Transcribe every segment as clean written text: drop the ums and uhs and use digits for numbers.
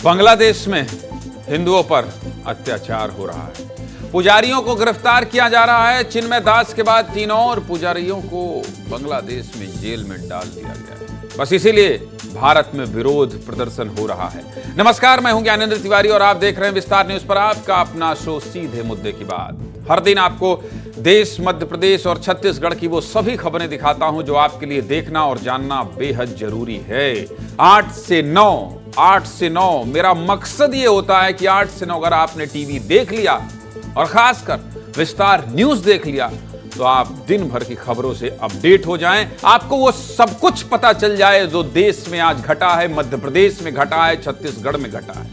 बांग्लादेश में हिंदुओं पर अत्याचार हो रहा है। पुजारियों को गिरफ्तार किया जा रहा है। चिन्मय दास के बाद 3 और पुजारियों को बांग्लादेश में जेल में डाल दिया गया है। बस इसीलिए भारत में विरोध प्रदर्शन हो रहा है। नमस्कार, मैं हूं ज्ञानेंद्र तिवारी और आप देख रहे हैं विस्तार न्यूज पर आपका अपना शो सीधे मुद्दे की बात। हर दिन आपको देश, मध्य प्रदेश और छत्तीसगढ़ की वो सभी खबरें दिखाता हूं जो आपके लिए देखना और जानना बेहद जरूरी है। 8 से 9 मेरा मकसद ये होता है कि 8 से 9 अगर आपने टीवी देख लिया और खासकर विस्तार न्यूज देख लिया तो आप दिन भर की खबरों से अपडेट हो जाएं। आपको वो सब कुछ पता चल जाए जो देश में आज घटा है, मध्य प्रदेश में घटा है, छत्तीसगढ़ में घटा है।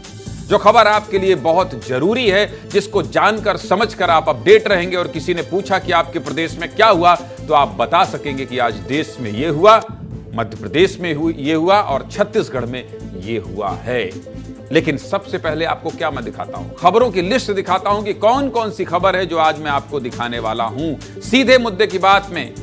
जो खबर आपके लिए बहुत जरूरी है, जिसको जानकर समझकर आप अपडेट रहेंगे और किसी ने पूछा कि आपके प्रदेश में क्या हुआ तो आप बता सकेंगे कि आज देश में ये हुआ, मध्य प्रदेश में ये हुआ और छत्तीसगढ़ में ये हुआ है। लेकिन सबसे पहले आपको क्या मैं दिखाता हूं, खबरों की लिस्ट दिखाता हूं कि कौन कौन सी खबर है जो आज मैं आपको दिखाने वाला हूं सीधे मुद्दे की बात में।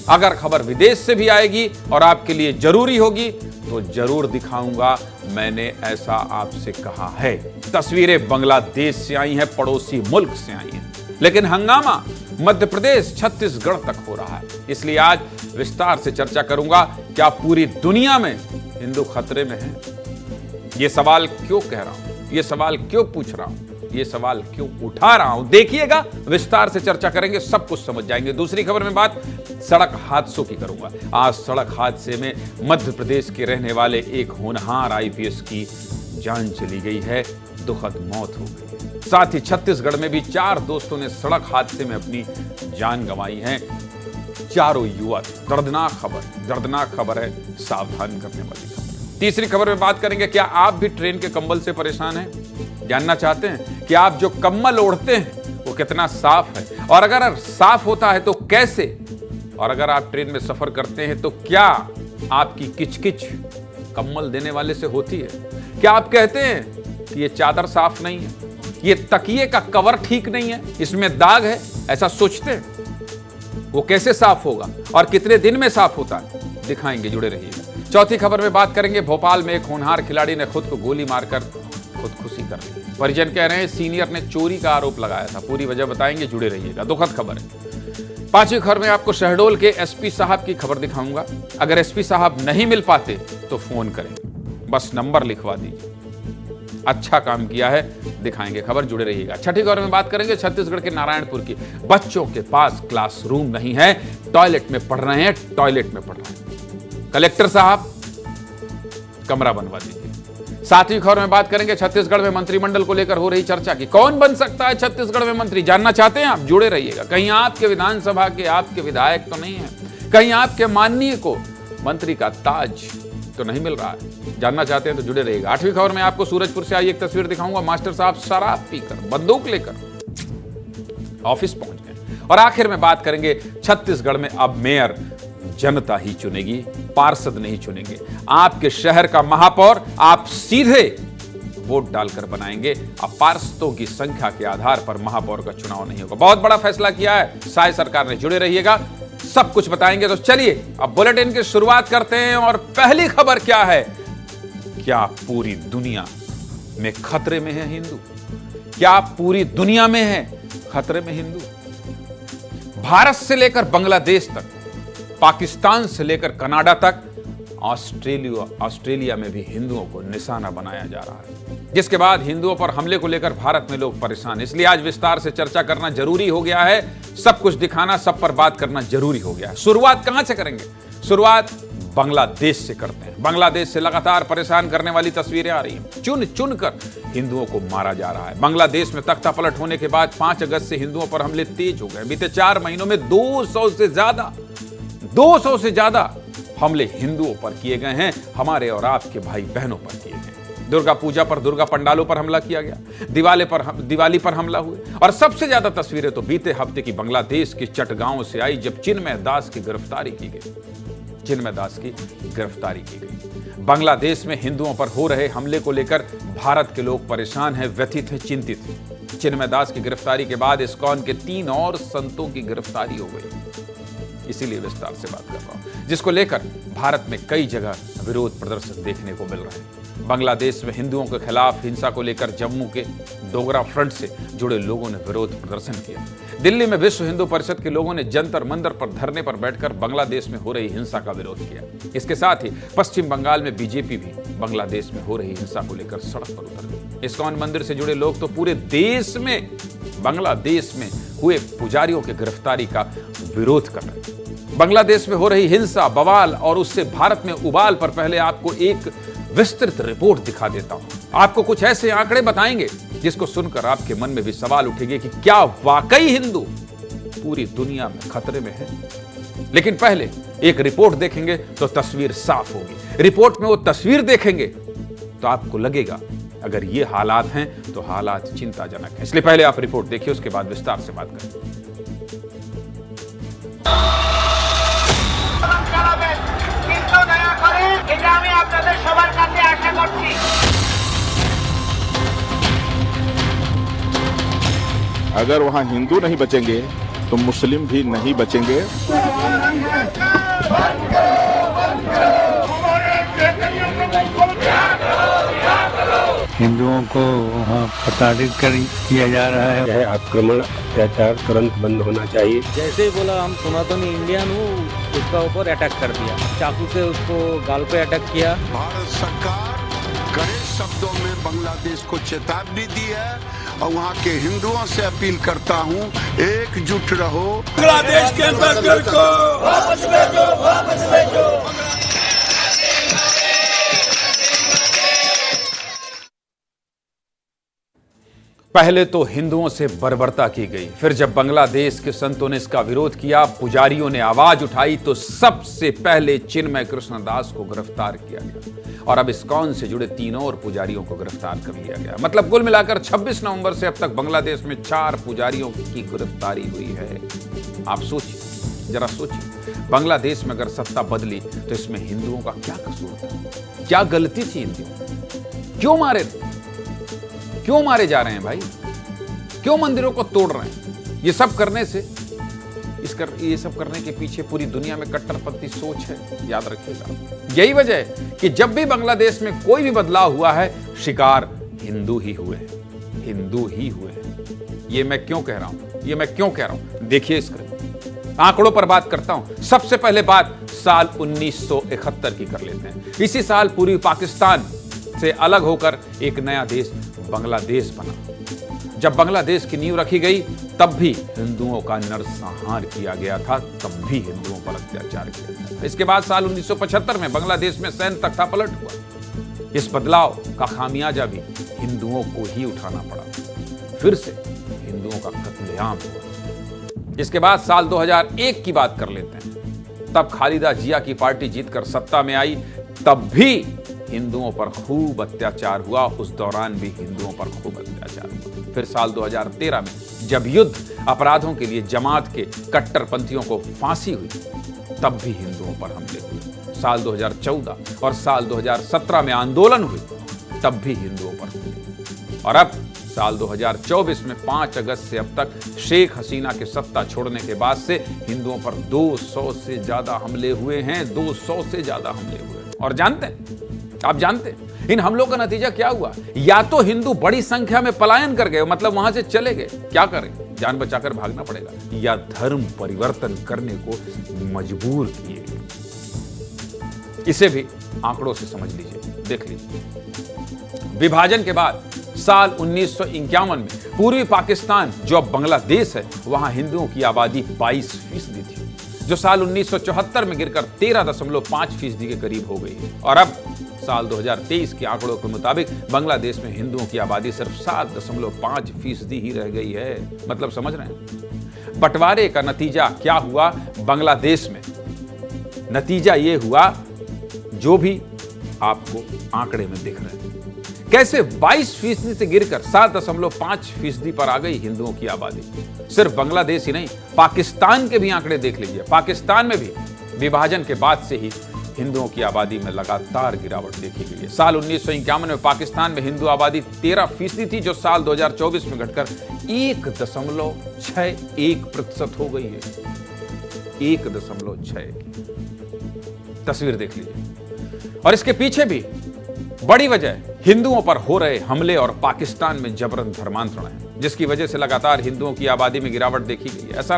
अगर खबर विदेश से भी आएगी और आपके लिए जरूरी होगी तो जरूर दिखाऊंगा, मैंने ऐसा आपसे कहा है। तस्वीरें बांग्लादेश से आई हैं, पड़ोसी मुल्क से आई हैं, लेकिन हंगामा मध्य प्रदेश, छत्तीसगढ़ तक हो रहा है। इसलिए आज विस्तार से चर्चा करूंगा, क्या पूरी दुनिया में हिंदू खतरे में है? ये सवाल क्यों कह रहा हूं, ये सवाल क्यों पूछ रहा हूं, ये सवाल क्यों उठा रहा हूं, देखिएगा, विस्तार से चर्चा करेंगे, सब कुछ समझ जाएंगे। दूसरी खबर में बात सड़क हादसों की करूंगा। आज सड़क हादसे में मध्य प्रदेश के रहने वाले एक होनहार आईपीएस की जान चली गई है, दुखद मौत हो गई। साथ ही छत्तीसगढ़ में भी 4 दोस्तों ने सड़क हादसे में अपनी जान गंवाई है। चारों युवक। दर्दनाक खबर है, सावधान करने वाली खबर। तीसरी खबर में बात करेंगे, क्या आप भी ट्रेन के कंबल से परेशान हैं? जानना चाहते हैं कि आप जो कंबल ओढ़ते हैं वो कितना साफ है, और अगर साफ होता है तो कैसे? और अगर आप ट्रेन में सफर करते हैं तो क्या आपकी किचकिच कंबल देने वाले से होती है? क्या आप कहते हैं कि ये चादर साफ नहीं है, ये तकिए का कवर ठीक नहीं है, इसमें दाग है? ऐसा सोचते हैं? वो कैसे साफ होगा और कितने दिन में साफ होता है, दिखाएंगे, जुड़े रहिएगा। चौथी खबर में बात करेंगे, भोपाल में एक होनहार खिलाड़ी ने खुद को गोली मारकर खुदकुशी कर ली। परिजन कह रहे हैं सीनियर ने चोरी का आरोप लगाया था। पूरी वजह बताएंगे, जुड़े रहिएगा, दुखद खबर है। पांचवी खबर में आपको शहडोल के एसपी साहब की खबर दिखाऊंगा। अगर एसपी साहब नहीं मिल पाते तो फोन करें, बस नंबर लिखवा दीजिए। अच्छा काम किया है, दिखाएंगे खबर, जुड़े रहिएगा। छठी खबर में बात करेंगे छत्तीसगढ़ के नारायणपुर की। बच्चों के पास क्लासरूम नहीं है, टॉयलेट में पढ़ रहे हैं, कलेक्टर साहब कमरा बनवा दीजिए। सातवीं खबर में बात करेंगे छत्तीसगढ़ में मंत्रिमंडल को लेकर हो रही चर्चा की। कौन बन सकता है छत्तीसगढ़ में मंत्री, जानना चाहते हैं आप? जुड़े रहिएगा। कहीं आपके विधानसभा के आपके विधायक तो नहीं है, कहीं आपके माननीय को मंत्री का ताज तो नहीं मिल रहा है? जानना चाहते हैं तो जुड़े रहिएगा। आठवीं खबर में आपको सूरजपुर से आई एक तस्वीर दिखाऊंगा। मास्टर साहब शराब पीकर, बंदूक लेकर ऑफिस पहुंच गए। और आखिर में बात करेंगे छत्तीसगढ़ में अब मेयर जनता ही चुनेगी, पार्षद नहीं चुनेंगे। आपके शहर का महापौर आप सीधे वोट डालकर बनाएंगे। अब पार्षदों की संख्या के आधार पर महापौर का चुनाव नहीं होगा। बहुत बड़ा फैसला किया है साय सरकार ने, जुड़े रहिएगा, सब कुछ बताएंगे। तो चलिए अब बुलेटिन की शुरुआत करते हैं। और पहली खबर क्या है, क्या पूरी दुनिया में खतरे में है हिंदू? क्या पूरी दुनिया में है खतरे में हिंदू? भारत से लेकर बांग्लादेश तक, पाकिस्तान से लेकर कनाडा तक, ऑस्ट्रेलिया में भी हिंदुओं को निशाना बनाया जा रहा है, जिसके बाद हिंदुओं पर हमले को लेकर भारत में लोग परेशान। इसलिए आज विस्तार से चर्चा करना जरूरी हो गया है, सब कुछ दिखाना, सब पर बात करना जरूरी हो गया है। शुरुआत कहां से करेंगे? शुरुआत बांग्लादेश से करते हैं। बांग्लादेश से लगातार परेशान करने वाली तस्वीरें आ रही हैं। चुन चुन कर हिंदुओं को मारा जा रहा है। बांग्लादेश में तख्ता पलट होने के बाद 5 अगस्त से हिंदुओं पर हमले तेज हो गए। बीते 4 महीनों में 200 से ज्यादा हमले हिंदुओं पर किए गए हैं, हमारे और आपके भाई बहनों पर किए गए। दुर्गा पूजा पर, दुर्गा पंडालों पर हमला किया गया, दिवाली पर हमला हुए। और सबसे ज्यादा तस्वीरें तो बीते हफ्ते की बांग्लादेश के चटगांव से आई, जब चिन्मय दास की गिरफ्तारी की गई। बांग्लादेश में हिंदुओं पर हो रहे हमले को लेकर भारत के लोग परेशान हैं, व्यथित हैं, चिंतित हैं। चिन्मय दास की गिरफ्तारी के बाद इस्कॉन के 3 और संतों की गिरफ्तारी हो गई। इसीलिए विस्तार से बात कर रहा हूं, जिसको लेकर भारत में कई जगह विरोध प्रदर्शन देखने को मिल रहे हैं। बांग्लादेश में हिंदुओं के खिलाफ हिंसा को लेकर जम्मू के डोगरा फ्रंट से जुड़े लोगों ने विरोध प्रदर्शन किया। दिल्ली में विश्व हिंदू परिषद के लोगों ने जंतर मंतर पर धरने पर बैठकर बांग्लादेश में हो रही हिंसा का विरोध किया। इसके साथ ही पश्चिम बंगाल में बीजेपी भी बांग्लादेश में हो रही हिंसा को लेकर सड़क पर उतर गई। इस्कॉन मंदिर से जुड़े लोग तो पूरे देश में बांग्लादेश में हुए पुजारियों की गिरफ्तारी का विरोध कर रहे हैं। बांग्लादेश में हो रही हिंसा, बवाल और उससे भारत में उबाल पर पहले आपको एक विस्तृत रिपोर्ट दिखा देता हूं। आपको कुछ ऐसे आंकड़े बताएंगे जिसको सुनकर आपके मन में भी सवाल उठेंगे कि क्या वाकई हिंदू पूरी दुनिया में खतरे में है। लेकिन पहले एक रिपोर्ट देखेंगे तो तस्वीर साफ होगी। रिपोर्ट में वो तस्वीर देखेंगे तो आपको लगेगा अगर ये हालात हैं तो हालात चिंताजनक है। इसलिए पहले आप रिपोर्ट देखिए, उसके बाद विस्तार से बात करें। अगर वहां हिंदू नहीं बचेंगे तो मुस्लिम भी नहीं बचेंगे। हिंदुओं को वहाँ प्रताड़ित किया जा रहा है। यह आक्रमण अत्याचार तुरंत बंद होना चाहिए। जैसे ही बोला हम सनातनी इंडियन हूँ, उसका ऊपर अटैक कर दिया, चाकू से उसको गाल पे अटैक किया। भारत सरकार कड़े शब्दों में बांग्लादेश को चेतावनी दी है और वहाँ के हिंदुओं से अपील करता हूँ, एकजुट रहो। बांग्लादेश के अंदर को वापस भेजो, वापस भेजो। पहले तो हिंदुओं से बर्बरता की गई, फिर जब बांग्लादेश के संतों ने इसका विरोध किया, पुजारियों ने आवाज उठाई, तो सबसे पहले चिन्मय कृष्णदास को गिरफ्तार किया गया और अब इस्कॉन से जुड़े 3 और पुजारियों को गिरफ्तार कर लिया गया। मतलब कुल मिलाकर 26 नवंबर से अब तक बांग्लादेश में 4 पुजारियों की गिरफ्तारी हुई है। आप सोचिए, जरा सोचिए, बांग्लादेश में अगर सत्ता बदली तो इसमें हिंदुओं का क्या कसूर था? क्या गलती थी हिंदुओं? क्यों मारे थे? क्यों मारे जा रहे हैं भाई? क्यों मंदिरों को तोड़ रहे हैं? ये सब करने से ये सब करने के पीछे पूरी दुनिया में कट्टरपंथी सोच है, याद रखिएगा। यही वजह है कि जब भी बांग्लादेश में कोई भी बदलाव हुआ है, शिकार हिंदू ही हुए हैं, हिंदू ही हुए हैं। ये मैं क्यों कह रहा हूं? देखिए इसका आंकड़ों पर बात करता हूं। सबसे पहले बात साल 1971 की कर लेते हैं। इसी साल पूर्वी पाकिस्तान से अलग होकर एक नया देश बांग्लादेश बना। जब बांग्लादेश की नींव रखी गई तब भी हिंदुओं का नरसंहार किया गया था, तब भी हिंदुओं पर अत्याचार किया गया था। इसके बाद साल 1975 में बांग्लादेश में सैन्य तख्तापलट हुआ। इस बदलाव का खामियाजा भी हिंदुओं को ही उठाना पड़ा। फिर से हिंदुओं का कत्लेआम हुआ। इसके बाद साल 2001 की बात कर लेते हैं। तब खालिदा जिया की पार्टी जीतकर सत्ता में आई, तब भी हिंदुओं पर खूब अत्याचार हुआ। उस दौरान भी हिंदुओं पर खूब अत्याचार हुआ। फिर साल 2013 में जब युद्ध अपराधों के लिए जमात के कट्टरपंथियों को फांसी हुई, तब भी हिंदुओं पर हमले हुए। साल 2014 और साल 2017 में आंदोलन हुए, तब भी हिंदुओं पर हुए। और अब साल 2024 में 5 अगस्त से अब तक शेख हसीना के सत्ता छोड़ने के बाद से हिंदुओं पर 200 से ज्यादा हमले हुए हैं। 200 से ज्यादा हमले हुए। और आप जानते हैं इन हमलों का नतीजा क्या हुआ? या तो हिंदू बड़ी संख्या में पलायन कर गए, मतलब वहां से चले गए, क्या करें, जान बचाकर भागना पड़ेगा, या धर्म परिवर्तन करने को मजबूर किए गए। इसे भी आंकड़ों से समझ लीजिए, देख लीजिए। विभाजन के बाद साल 1951 में पूर्वी पाकिस्तान जो अब बांग्लादेश है, वहां हिंदुओं की आबादी 22% थी, जो साल 1974 में गिरकर 13.5% के करीब हो गई है। और अब साल 2023 के आंकड़ों के मुताबिक बांग्लादेश में हिंदुओं की आबादी सिर्फ 7.5% ही रह गई है। मतलब समझ रहे हैं बंटवारे का नतीजा क्या हुआ बांग्लादेश में? नतीजा यह हुआ जो भी आपको आंकड़े में दिख रहे हैं। कैसे 22% से गिरकर 7.5% पर आ गई हिंदुओं की आबादी। सिर्फ बांग्लादेश ही नहीं, पाकिस्तान के भी आंकड़े देख लीजिए। पाकिस्तान में भी विभाजन के बाद से ही हिंदुओं की आबादी में लगातार गिरावट देखी गई है। साल 1951 में पाकिस्तान में हिंदू आबादी 13% थी, जो साल 2024 में घटकर 1.61% हो गई है। 1.6। तस्वीर देख लीजिए। और इसके पीछे भी बड़ी वजह हिंदुओं पर हो रहे हमले और पाकिस्तान में जबरन धर्मांतरण है, जिसकी वजह से लगातार हिंदुओं की आबादी में गिरावट देखी गई है। ऐसा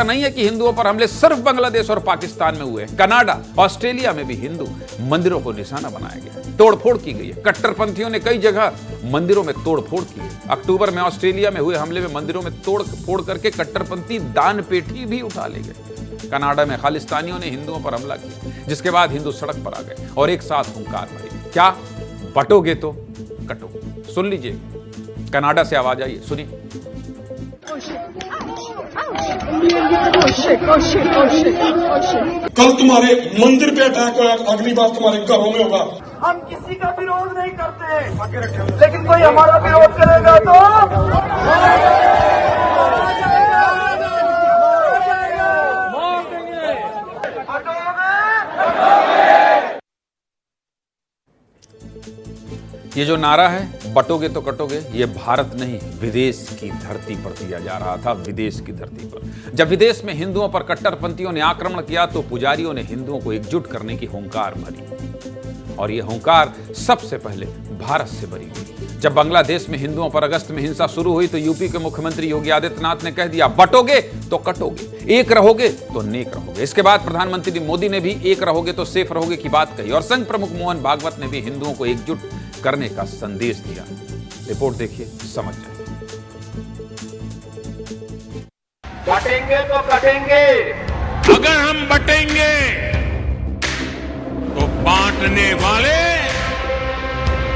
नहीं है कि हिंदुओं पर हमले सिर्फ बांग्लादेश और पाकिस्तान में हुए। कनाडा, ऑस्ट्रेलिया में भी हिंदू मंदिरों को निशाना बनाया गया, तोड़फोड़ की गई है। कट्टरपंथियों ने कई जगह मंदिरों में तोड़फोड़ की है। अक्टूबर में ऑस्ट्रेलिया में हुए हमले में मंदिरों में तोड़फोड़ करके कट्टरपंथी दान पेटी भी उठा ले गए। कनाडा में खालिस्तानियों ने हिंदुओं पर हमला किया, जिसके बाद हिंदू सड़क पर आ गए और एक साथ हुंकार भरी, क्या बटोगे तो कटो। सुन लीजिए, कनाडा से आवाज आई है, सुनिए। कल तुम्हारे मंदिर पे अटैक होगा, अगली बार तुम्हारे घरों में होगा। हम किसी का विरोध नहीं करते, लेकिन कोई हमारा विरोध करेगा तो ये जो नारा है बटोगे तो कटोगे, ये भारत नहीं विदेश की धरती पर दिया जा रहा था। विदेश की धरती पर जब विदेश में हिंदुओं पर कट्टरपंथियों ने आक्रमण किया तो पुजारियों ने हिंदुओं को एकजुट करने की हुंकार भरी, और ये हुंकार सबसे पहले भारत से भरी गई। जब बांग्लादेश में हिंदुओं पर अगस्त में हिंसा शुरू हुई तो यूपी के मुख्यमंत्री योगी आदित्यनाथ ने कह दिया, बटोगे तो कटोगे, एक रहोगे तो नेक रहोगे। इसके बाद प्रधानमंत्री मोदी ने भी एक रहोगे तो सेफ रहोगे की बात कही, और संघ प्रमुख मोहन भागवत ने भी हिंदुओं को एकजुट करने का संदेश दिया। रिपोर्ट देखिए, समझ जाइए। बटेंगे तो कटेंगे। अगर हम बटेंगे तो बांटने वाले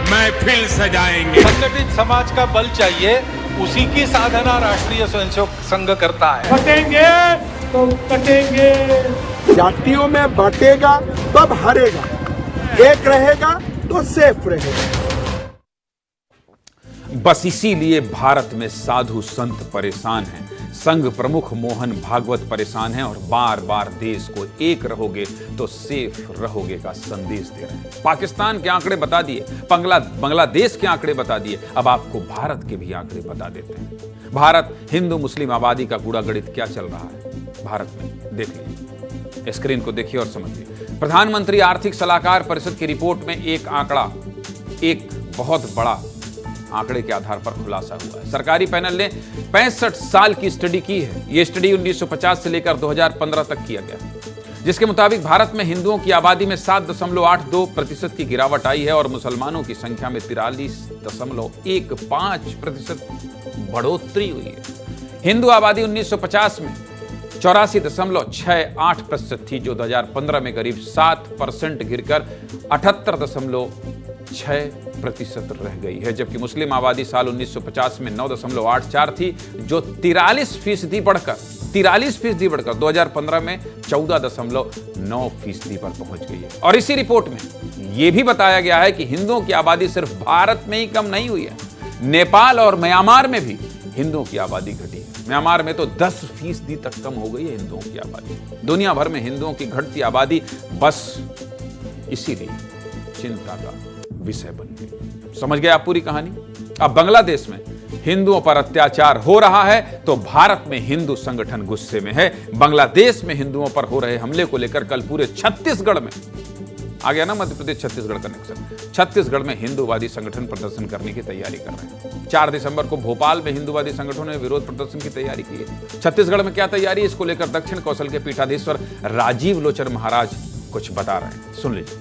महफिल सजाएंगे। संगठित समाज का बल चाहिए, उसी की साधना राष्ट्रीय स्वयंसेवक संघ करता है। बटेंगे तो कटेंगे। जातियों में बांटेगा तब हारेगा, एक रहेगा तो सेफ रहेगा। बस इसीलिए भारत में साधु संत परेशान हैं, संघ प्रमुख मोहन भागवत परेशान हैं और बार बार देश को एक रहोगे तो सेफ रहोगे का संदेश दे रहे हैं। पाकिस्तान के आंकड़े बता दिए, बांग्लादेश के आंकड़े बता दिए, अब आपको भारत के भी आंकड़े बता देते हैं। भारत हिंदू मुस्लिम आबादी का कूड़ा गणित क्या चल रहा है भारत में, देख लीजिए, स्क्रीन को देखिए और समझिए। प्रधानमंत्री आर्थिक सलाहकार परिषद की रिपोर्ट में एक आंकड़ा, एक बहुत बड़ा आंकड़े के आधार पर खुलासा हुआ है। सरकारी पैनल ने 65 साल की स्टडी की है। यह स्टडी 1950 से लेकर 2015 तक किया गया, जिसके मुताबिक भारत में हिंदुओं की आबादी में 7.82% की गिरावट आई है और मुसलमानों की संख्या में 43.15% बढ़ोतरी हुई है। हिंदू आबादी 1950 में 84.68% थी, जो 2015 में करीब 7% गिरकर 78.6% रह गई है, जबकि मुस्लिम आबादी साल 1950 में 9.84 थी, जो 43% बढ़कर 2015 में 14.9% पर पहुंच गई है। और इसी रिपोर्ट में यह भी बताया गया है कि हिंदुओं की आबादी सिर्फ भारत में ही कम नहीं हुई है, नेपाल और म्यांमार में भी हिंदुओं की आबादी घटी है। म्यांमार में तो 10% तक कम हो गई है हिंदुओं की आबादी। दुनिया भर में हिंदुओं की घटती आबादी बस इसीलिए चिंता का विषय बन गई। समझ गए आप पूरी कहानी? अब बांग्लादेश में हिंदुओं पर अत्याचार हो रहा है तो भारत में हिंदू संगठन गुस्से में है। बांग्लादेश में हिंदुओं पर हो रहे हमले को लेकर कल पूरे छत्तीसगढ़ में आ गया ना, मध्य प्रदेश छत्तीसगढ़ कनेक्शन, छत्तीसगढ़ में हिंदूवादी संगठन प्रदर्शन करने की तैयारी कर रहे हैं। 4 दिसंबर को भोपाल में हिंदूवादी संगठनों ने विरोध प्रदर्शन की तैयारी की है। छत्तीसगढ़ में क्या तैयारी, इसको लेकर दक्षिण कौशल के पीठाधीश्वर राजीव लोचन महाराज कुछ बता रहे हैं, सुन लीजिए।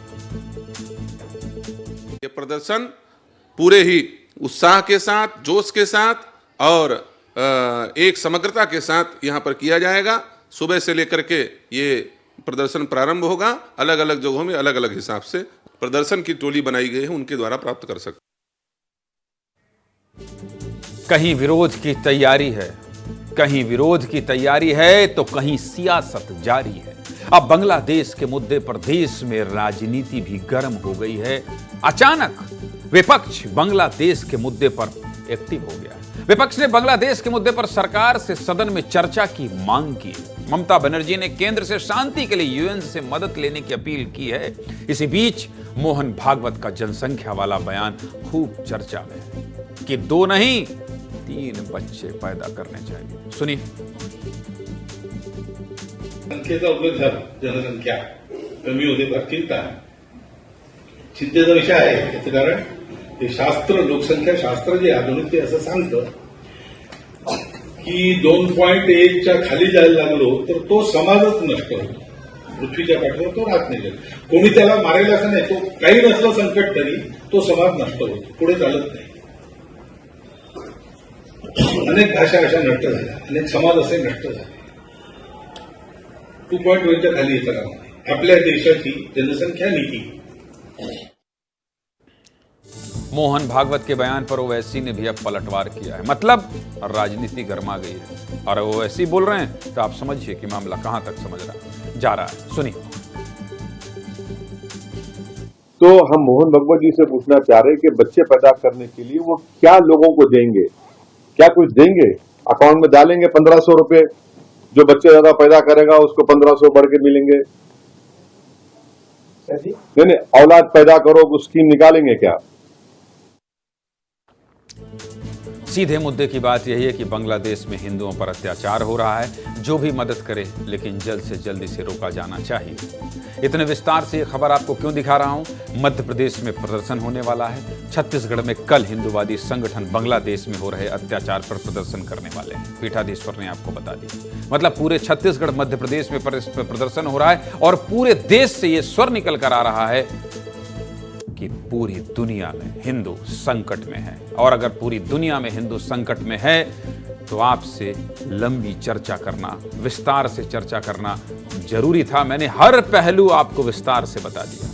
ये प्रदर्शन पूरे ही उत्साह के साथ, जोश के साथ और एक समग्रता के साथ यहाँ पर किया जाएगा। सुबह से लेकर के ये प्रदर्शन प्रारंभ होगा। अलग अलग जगहों में अलग अलग हिसाब से प्रदर्शन की टोली बनाई गई है, उनके द्वारा प्राप्त कर सकते। कहीं विरोध की तैयारी है, कहीं विरोध की तैयारी है तो कहीं सियासत जारी है। अब बांग्लादेश के मुद्दे पर देश में राजनीति भी गर्म हो गई है। अचानक विपक्ष बांग्लादेश के मुद्दे पर एक्टिव हो गया है। विपक्ष ने बांग्लादेश के मुद्दे पर सरकार से सदन में चर्चा की मांग की है। ममता बनर्जी ने केंद्र से शांति के लिए यूएन से मदद लेने की अपील की है। इसी बीच मोहन भागवत का जनसंख्या वाला बयान खूब चर्चा में है कि 2 नहीं 3 बच्चे पैदा करने चाहिए। सुनिए। संख्येचा उल्लेख झाला, जनसंख्या कमी होते फार चिंता आहे, चिंतेचा विषय आहे. याचं कारण ते शास्त्र, लोकसंख्या शास्त्र जे आधुनिक ते असं सांगतं की 2.1च्या खाली जायला लागलो तर तो समाजच नष्ट होतो. पृथ्वीच्या पाठीवर तो राहत नाही. कोणी त्याला मारेल असं नाही. तो काही नसलं संकट तरी तो समाज नष्ट होतो, पुढे चालत नाही. अनेक भाषा अशा नष्ट झाल्या, अनेक समाज असे नष्ट झाले. 2.1च्या खाली येतं का आपल्या देशाची जनसंख्या नीती. मोहन भागवत के बयान पर ओवैसी ने भी अब पलटवार किया है, मतलब राजनीति गर्मा गई है और ओवैसी बोल रहे हैं तो आप समझिए कि मामला कहां तक जा रहा है. सुनिए. तो हम मोहन भागवत जी से पूछना चाह रहे हैं कि बच्चे पैदा करने के लिए वो क्या लोगों को देंगे, क्या कुछ देंगे? अकाउंट में डालेंगे 1500 रुपए, जो बच्चे ज्यादा पैदा करेगा उसको 1500 बढ़ के मिलेंगे? नहीं, औलाद पैदा करो वो स्कीम निकालेंगे क्या? सीधे मुद्दे की बात यही है कि बांग्लादेश में हिंदुओं पर अत्याचार हो रहा है. जो भी मदद करे लेकिन जल्द से जल्द इसे रोका जाना चाहिए. इतने विस्तार से ये खबर आपको क्यों दिखा रहा हूं? मध्य प्रदेश में प्रदर्शन होने वाला है. छत्तीसगढ़ में कल हिंदूवादी संगठन बांग्लादेश में हो रहे अत्याचार पर प्रदर्शन करने वाले हैं. पीठाधीश्वर ने आपको बता दिया. मतलब पूरे छत्तीसगढ़ मध्य प्रदेश में प्रदर्शन हो रहा है और पूरे देश से ये स्वर निकल कर आ रहा है कि पूरी दुनिया में हिंदू संकट में है. और अगर पूरी दुनिया में हिंदू संकट में है तो आपसे लंबी चर्चा करना, विस्तार से चर्चा करना जरूरी था. मैंने हर पहलू आपको विस्तार से बता दिया,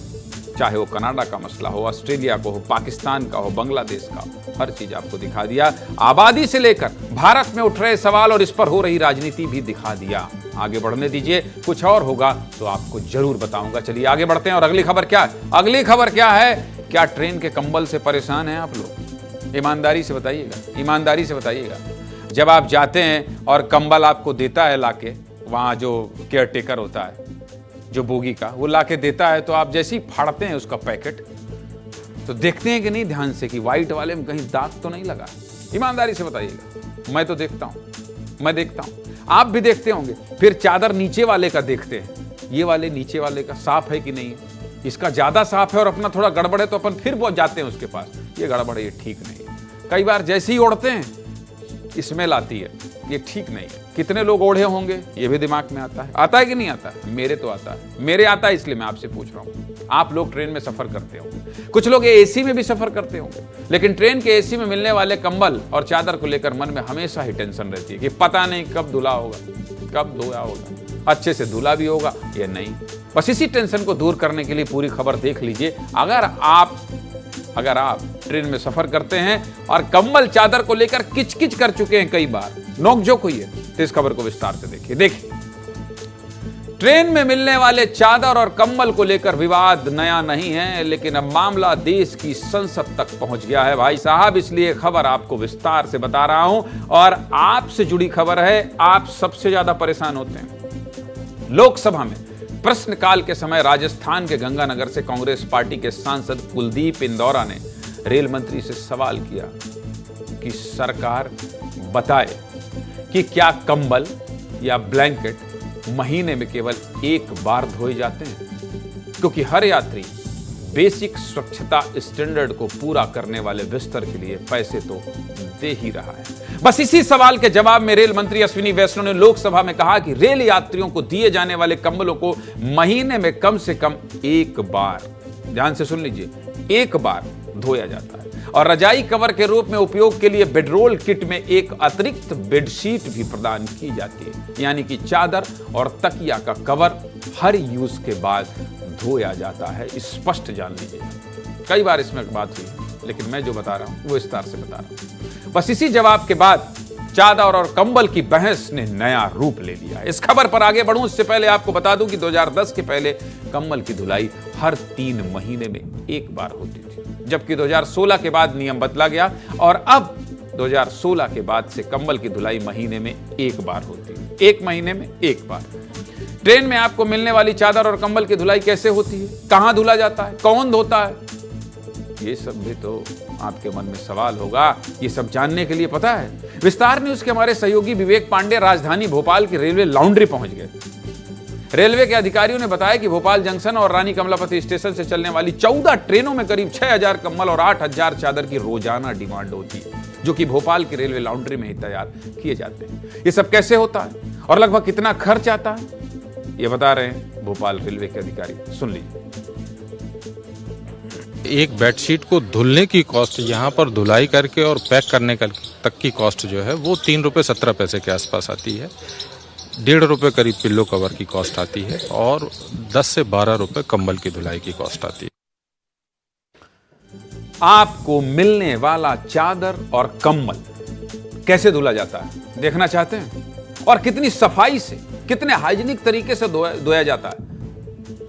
चाहे वो कनाडा का मसला हो, ऑस्ट्रेलिया को हो, पाकिस्तान का हो, बांग्लादेश का हो, हर चीज आपको दिखा दिया. आबादी से लेकर भारत में उठ रहे सवाल और इस पर हो रही राजनीति भी दिखा दिया. आगे बढ़ने दीजिए, कुछ और होगा तो आपको जरूर बताऊंगा. चलिए आगे बढ़ते हैं. और अगली खबर क्या है? अगली खबर क्या है? क्या ट्रेन के कंबल से परेशान हैं आप लोग? ईमानदारी से बताइएगा, ईमानदारी से बताइएगा. जब आप जाते हैं और कंबल आपको देता है लाके, वहां जो केयर टेकर होता है जो बोगी का, वो लाके देता है, तो आप जैसे ही फाड़ते हैं उसका पैकेट तो देखते हैं कि नहीं ध्यान से कि व्हाइट वाले में कहीं दाग तो नहीं लगा. ईमानदारी से बताइएगा. मैं तो देखता हूं, मैं देखता हूं, आप भी देखते होंगे. फिर चादर नीचे वाले का देखते हैं, ये वाले नीचे वाले का साफ है कि नहीं है. इसका ज्यादा साफ है और अपना थोड़ा गड़बड़ है तो अपन फिर वो जाते हैं उसके पास, ये गड़बड़ है, ये ठीक नहीं है. कई बार जैसे ही ओढ़ते हैं स्मेल आती है, ये ठीक नहीं है. कितने लोग ओढ़े होंगे ये भी दिमाग में आता है. आता है कि नहीं आता है? मेरे तो आता है, मेरे आता है, इसलिए मैं आपसे पूछ रहा हूं. आप लोग ट्रेन में सफर करते होंगे, कुछ लोग एसी में भी सफर करते होंगे, लेकिन ट्रेन के एसी में मिलने वाले कंबल और चादर को लेकर मन में हमेशा ही टेंशन रहती है कि पता नहीं कब धुला होगा, कब धोया होगा, अच्छे से धुला भी होगा या नहीं. बस इसी टेंशन को दूर करने के लिए पूरी खबर देख लीजिए. अगर आप ट्रेन में सफर करते हैं और कंबल चादर को लेकर किचकिच कर चुके हैं, कई बार नोकझोंक हुई है, तो इस खबर को विस्तार से देखिए. ट्रेन में मिलने वाले चादर और कंबल को लेकर विवाद नया नहीं है, लेकिन अब मामला देश की संसद तक पहुंच गया है भाई साहब. इसलिए खबर आपको विस्तार से बता रहा हूं और आपसे जुड़ी खबर है. आप सबसे ज्यादा परेशान होते हैं. लोकसभा में प्रश्नकाल के समय राजस्थान के गंगानगर से कांग्रेस पार्टी के सांसद कुलदीप इंदौरा ने रेल मंत्री से सवाल किया कि सरकार बताए कि क्या कंबल या ब्लैंकेट महीने में केवल एक बार धोए जाते हैं, क्योंकि हर यात्री बेसिक स्वच्छता स्टैंडर्ड को पूरा करने वाले बिस्तर के लिए पैसे तो दे ही रहा है. बस इसी सवाल के जवाब में रेल मंत्री अश्विनी वैष्णव ने लोकसभा में कहा कि रेल यात्रियों को दिए जाने वाले कंबलों को महीने में कम से कम एक बार, ध्यान से सुन लीजिए, एक बार धोया जाता है. और रजाई कवर के रूप में उपयोग के लिए बेडरोल किट में एक अतिरिक्त बेडशीट भी प्रदान की जाती है, यानी कि चादर और तकिया का कवर हर यूज के बाद धोया जाता है. स्पष्ट जान लीजिए. कई बार इसमें बात हुई, लेकिन मैं जो बता रहा हूं वो विस्तार से बता रहा हूं. बस इसी जवाब के बाद चादर और कंबल की बहस ने नया रूप ले लिया. इस खबर पर आगे बढ़ूं उससे पहले आपको बता दूं कि 2010 के पहले कंबल की धुलाई हर 3 महीने में एक बार होती थी, जबकि 2016 के बाद नियम बदला गया और अब 2016 के बाद से कंबल की धुलाई महीने में एक बार होती है. 1 महीने में एक बार. ट्रेन में आपको मिलने वाली चादर और कंबल की धुलाई कैसे होती है, कहां धुला जाता है, कौन धोता है, ये सब भी तो आपके मन में सवाल होगा. ये सब जानने के लिए पता है विस्तार न्यूज के हमारे सहयोगी विवेक पांडे राजधानी भोपाल की रेलवे लॉन्ड्री पहुंच गए. रेलवे के अधिकारियों ने बताया कि भोपाल जंक्शन और रानी कमलापति स्टेशन से चलने वाली 14 ट्रेनों में करीब 6000 कंबल और 8000 चादर की रोजाना डिमांड होती है, जो कि भोपाल की रेलवे लॉन्ड्री में ही तैयार किए जाते हैं। ये सब कैसे होता है और लगभग कितना खर्च आता है, ये बता रहे हैं भोपाल रेलवे के अधिकारी। सुन लीजिए। एक बेडशीट को धुलने की कॉस्ट, यहाँ पर धुलाई करके और पैक करने तक की कॉस्ट जो है वो 3 रुपये 17 पैसे के आसपास आती है। 1.5 रुपये करीब पिल्लो कवर की कॉस्ट आती है और 10 से 12 रुपये कंबल की धुलाई की कॉस्ट आती है। आपको मिलने वाला चादर और कंबल कैसे धुला जाता है देखना चाहते हैं? और कितनी सफाई से, कितने हाइजीनिक तरीके से धोया जाता है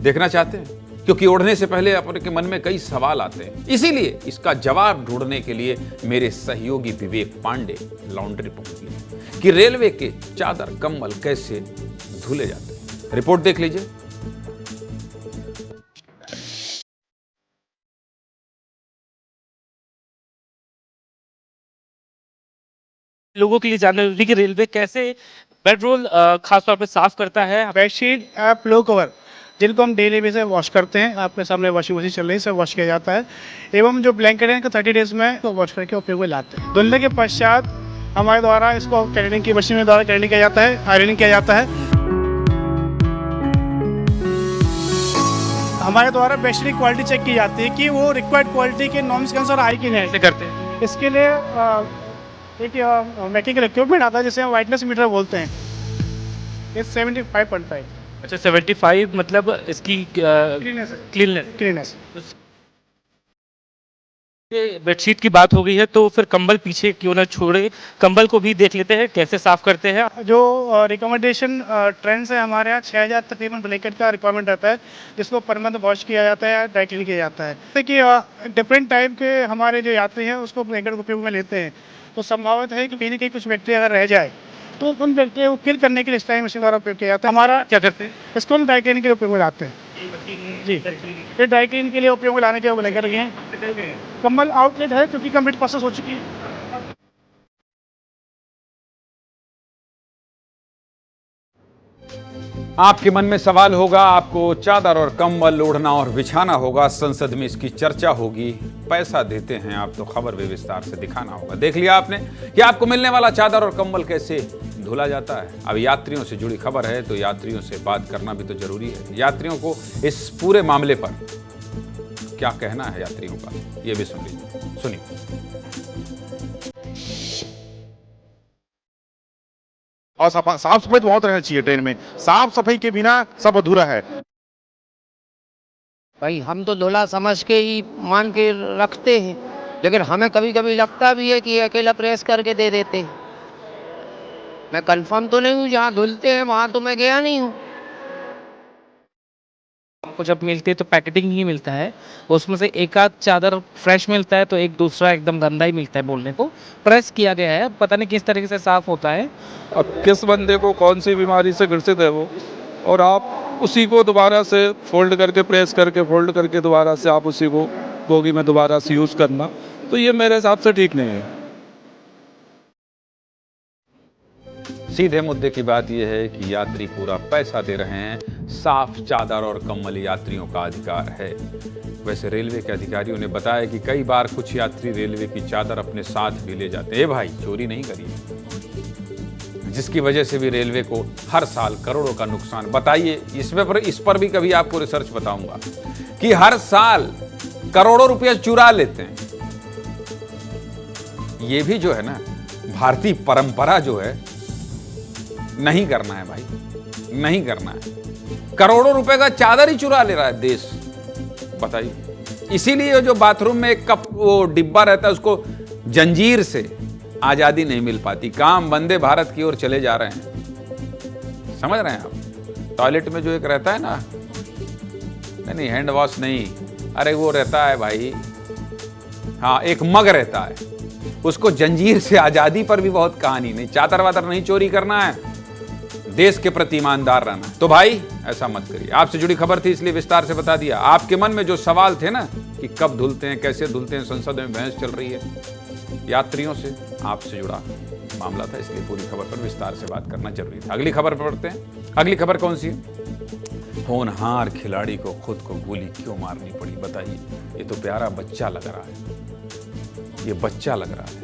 देखना चाहते हैं? क्योंकि ओढ़ने से पहले अपने मन में कई सवाल आते हैं। इसीलिए इसका जवाब ढूंढने के लिए मेरे सहयोगी विवेक पांडे लॉन्ड्री पहुंच गए कि रेलवे के चादर कंबल कैसे धुले जाते हैं। रिपोर्ट देख लीजिए। लोगों के लिए जानना जरूरी कि रेलवे कैसे पेट्रोल खासतौर पे साफ करता है। बेडशीट पिलो कवर जिनको हम डेली बेसिस वॉश करते हैं, आपके सामने वॉशिंग मशीन चल रही है, सब वॉश किया जाता है। एवं जो ब्लैंकेट है 30 डेज में तो वॉश करके उपयोग में लाते हैं। धुलने के पश्चात हमारे द्वारा इसको क्लीनिंग की मशीन द्वारा क्लीनिंग किया जाता है, आयरनिंग किया जाता है। हमारे द्वारा बेडशीट की क्वालिटी चेक की जाती है कि वो रिक्वायर्ड क्वालिटी के नॉर्म्स के अनुसार आई कि नहीं करते हैं। इसके लिए एक मैकेनिकल इक्विपमेंट आता है जिसे हम वाइटनेस मीटर बोलते हैं। ये 75.5। अच्छा, 75 मतलब इसकी क्लीननेस। बेडशीट की बात हो गई है तो फिर कंबल पीछे क्यों ना छोड़े, कंबल को भी देख लेते हैं कैसे साफ करते हैं। जो रिकमेंडेशन ट्रेंड्स है हमारे यहाँ 6000 तकरीबन ब्लैंकेट का रिक्वायरमेंट रहता है, जिसको पर मंथ वॉश किया जाता है, ड्राई क्लीन किया जाता है। जैसे कि डिफरेंट टाइप के हमारे जो यात्री हैं उसको ब्लैंकेट उपयोग में लेते हैं, तो संभावित है कि कहीं ना कहीं कुछ बैक्टीरिया अगर रह जाए तो उन बैक्टीरिया को किल करने के लिए स्टाइल मशीन द्वारा उपयोग किया जाता है। हमारा क्या करते हैं, इसको हम ड्राई क्लीन के लिए उपयोग में लाते हैं। जी, ये ड्राई क्लीन के लिए उपयोग में लाने के लिए ब्लैंकेट हैं। कंबल आउटलेट है क्योंकि कंप्लीट प्रोसेस हो चुकी है। आपके मन में सवाल होगा, आपको चादर और कंबल ओढ़ना और बिछाना होगा, संसद में इसकी चर्चा होगी, पैसा देते हैं आप तो खबर भी विस्तार से दिखाना होगा। देख लिया आपने कि आपको मिलने वाला चादर और कंबल कैसे धुला जाता है। अब यात्रियों से जुड़ी खबर है तो यात्रियों से बात करना भी तो जरूरी है। यात्रियों को इस पूरे मामले पर क्या कहना है यात्रियों का, यह भी सुन लीजिए। सुनिए। और साफ सफाई तो बहुत रहना चाहिए ट्रेन में। साफ सफाई के बिना सब अधूरा है। भाई हम तो धुला समझ के ही मान के रखते हैं, लेकिन हमें कभी कभी लगता भी है कि अकेला प्रेस करके दे देते हैं। मैं कंफर्म तो नहीं हूँ, जहाँ धुलते हैं वहाँ तो मैं गया नहीं हूँ। आपको जब मिलती है तो पैकेटिंग ही मिलता है, उसमें से एक आध चादर फ्रेश मिलता है तो एक दूसरा एकदम गंदा ही मिलता है। बोलने को प्रेस किया गया है, पता नहीं किस तरीके से साफ होता है। अब किस बंदे को कौन सी बीमारी से ग्रसित है वो, और आप उसी को दोबारा से फोल्ड करके प्रेस करके फोल्ड करके दोबारा से आप उसी को बोगी में दोबारा से यूज़ करना, तो ये मेरे हिसाब से ठीक नहीं है। सीधे मुद्दे की बात यह है कि यात्री पूरा पैसा दे रहे हैं, साफ चादर और कंबल यात्रियों का अधिकार है। वैसे रेलवे के अधिकारियों ने बताया कि कई बार कुछ यात्री रेलवे की चादर अपने साथ भी ले जाते हैं। भाई चोरी नहीं करिए, जिसकी वजह से भी रेलवे को हर साल करोड़ों का नुकसान। बताइए इस पर भी कभी आपको रिसर्च बताऊंगा कि हर साल करोड़ों रुपया चुरा लेते हैं। ये भी जो है ना, भारतीय परंपरा जो है, नहीं करना है भाई, नहीं करना है। करोड़ों रुपए का चादर ही चुरा ले रहा है देश, बताइए। इसीलिए जो बाथरूम में एक कप वो डिब्बा रहता है उसको जंजीर से आजादी नहीं मिल पाती। काम वंदे भारत की ओर चले जा रहे हैं, समझ रहे हैं आप। टॉयलेट में जो एक रहता है ना, नहीं हैंड वॉश नहीं, अरे वो रहता है भाई, हाँ एक मग रहता है, उसको जंजीर से आजादी पर भी बहुत कहानी। नहीं, चादर वादर नहीं चोरी करना है, देश के प्रति ईमानदार रहना है। तो भाई ऐसा मत करिए। आपसे जुड़ी खबर थी इसलिए विस्तार से बता दिया। आपके मन में जो सवाल थे ना कि कब धुलते हैं, कैसे धुलते हैं, संसद में बहस चल रही है, यात्रियों से आपसे जुड़ा मामला था, इसलिए पूरी खबर पर विस्तार से बात करना जरूरी था। अगली खबर पर बढ़ते हैं। अगली खबर कौन सी है? होनहार खिलाड़ी को खुद को गोली क्यों मारनी पड़ी बताइए। ये तो प्यारा बच्चा लग रहा है, ये बच्चा लग रहा है।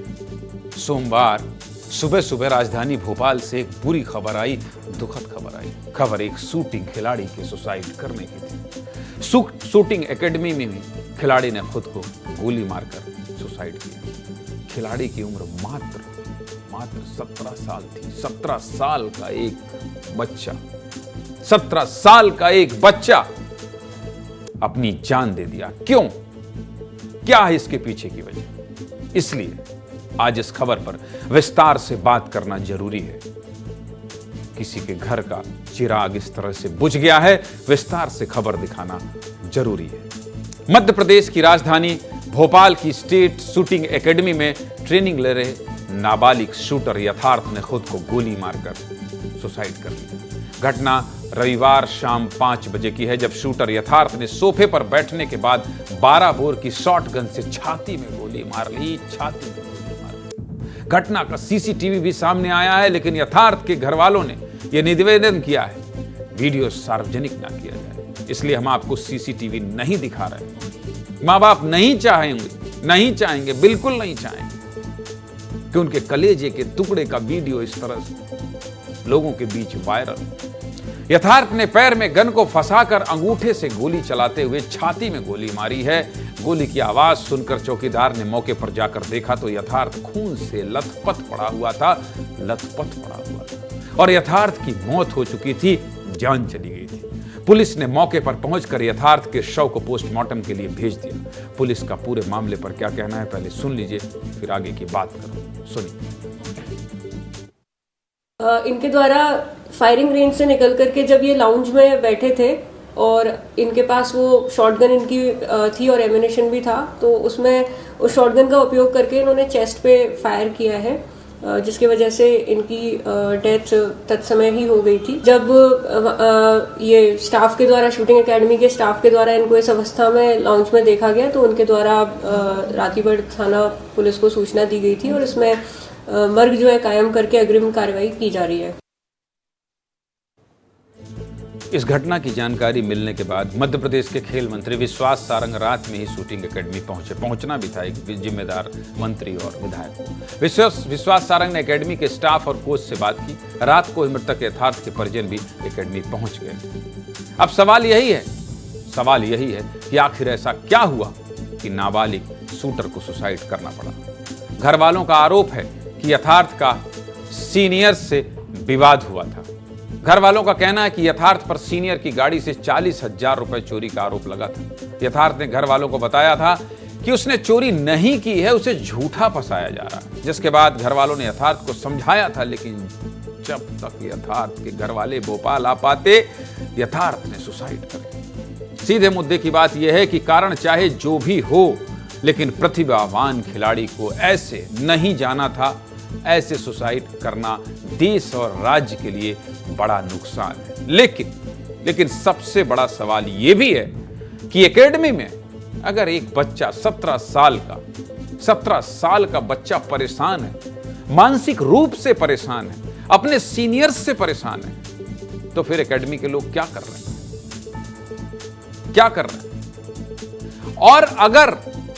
सोमवार सुबह सुबह राजधानी भोपाल से एक बुरी खबर आई, दुखद खबर आई। खबर एक शूटिंग खिलाड़ी के सुसाइड करने की थी। शूटिंग एकेडमी में भी खिलाड़ी ने खुद को गोली मारकर सुसाइड किया। खिलाड़ी की उम्र मात्र 17 साल थी। 17 साल का एक बच्चा, 17 साल का एक बच्चा अपनी जान दे दिया। क्यों? क्या है इसके पीछे की वजह? इसलिए आज इस खबर पर विस्तार से बात करना जरूरी है। किसी के घर का चिराग इस तरह से बुझ गया है, विस्तार से खबर दिखाना जरूरी है। मध्य प्रदेश की राजधानी भोपाल की स्टेट शूटिंग एकेडमी में ट्रेनिंग ले रहे नाबालिग शूटर यथार्थ ने खुद को गोली मारकर सुसाइड कर लिया। घटना रविवार शाम 5 बजे की है, जब शूटर यथार्थ ने सोफे पर बैठने के बाद 12 बोर की शॉटगन से छाती में गोली मार ली। घटना का सीसीटीवी भी सामने आया है, लेकिन यथार्थ के घर वालों ने यह निवेदन किया है वीडियो सार्वजनिक ना किया जाए, इसलिए हम आपको सीसीटीवी नहीं दिखा रहे। मां बाप नहीं चाहेंगे, बिल्कुल नहीं चाहेंगे कि उनके कलेजे के टुकड़े का वीडियो इस तरह से लोगों के बीच वायरल। यथार्थ ने पैर में गन को फंसाकर अंगूठे से गोली चलाते हुए छाती में गोली मारी है। गोली की आवाज सुनकर चौकीदार ने मौके पर जाकर देखा तो यथार्थ खून से लथपथ पड़ा हुआ था और यथार्थ की मौत हो चुकी थी, जान चली गई थी। पुलिस ने मौके पर पहुंचकर यथार्थ के शव को पोस्टमार्टम के लिए भेज दिया। पुलिस का पूरे मामले पर क्या कहना है पहले सुन लीजिए, फिर आगे की बात करो। सुनिए। इनके द्वारा फायरिंग रेंज से निकल करके जब ये लाउंज में बैठे थे और इनके पास वो शॉटगन इनकी थी और एम्यूनेशन भी था, तो उसमें उस शॉटगन का उपयोग करके इन्होंने चेस्ट पे फायर किया है, जिसकी वजह से इनकी डेथ तत्समय ही हो गई थी। जब ये स्टाफ के द्वारा, शूटिंग एकेडमी के स्टाफ के द्वारा इनको इस अवस्था में लाउंज में देखा गया, तो उनके द्वारा रातीबड़ थाना पुलिस को सूचना दी गई थी और इसमें मर्ग जो है कायम करके अग्रिम कार्रवाई की जा रही है। इस घटना की जानकारी मिलने के बाद मध्य प्रदेश के खेल मंत्री विश्वास सारंग रात में ही शूटिंग एकेडमी पहुंचना भी था एक जिम्मेदार मंत्री और विधायक। विश्वास सारंग ने एकेडमी के स्टाफ और कोच से बात की। रात को मृतक यथार्थ के परिजन भी एकेडमी पहुंच गए। अब सवाल यही है कि आखिर ऐसा क्या हुआ कि नाबालिग शूटर को सुसाइड करना पड़ा। घर वालों का आरोप है कि यथार्थ का सीनियर से विवाद हुआ था। घर वालों का कहना है कि यथार्थ पर सीनियर की गाड़ी से 40,000 रुपए चोरी का आरोप लगा था। यथार्थ ने घर वालों को बताया था कि उसने चोरी नहीं की है, उसे झूठा फंसाया जा रहा है। जिसके बाद घर वालों ने यथार्थ को समझाया था, लेकिन जब तक यथार्थ के घर वाले भोपाल आ पाते, यथार्थ ने सुसाइड कर लिया। सीधे मुद्दे की बात यह है कि कारण चाहे जो भी हो, लेकिन प्रतिभावान खिलाड़ी को ऐसे नहीं जाना था। ऐसे सुसाइड करना देश और राज्य के लिए बड़ा नुकसान है। लेकिन सबसे बड़ा सवाल यह भी है कि एकेडमी में अगर एक बच्चा 17 साल का बच्चा परेशान है, मानसिक रूप से परेशान है, अपने सीनियर्स से परेशान है, तो फिर एकेडमी के लोग क्या कर रहे हैं? और अगर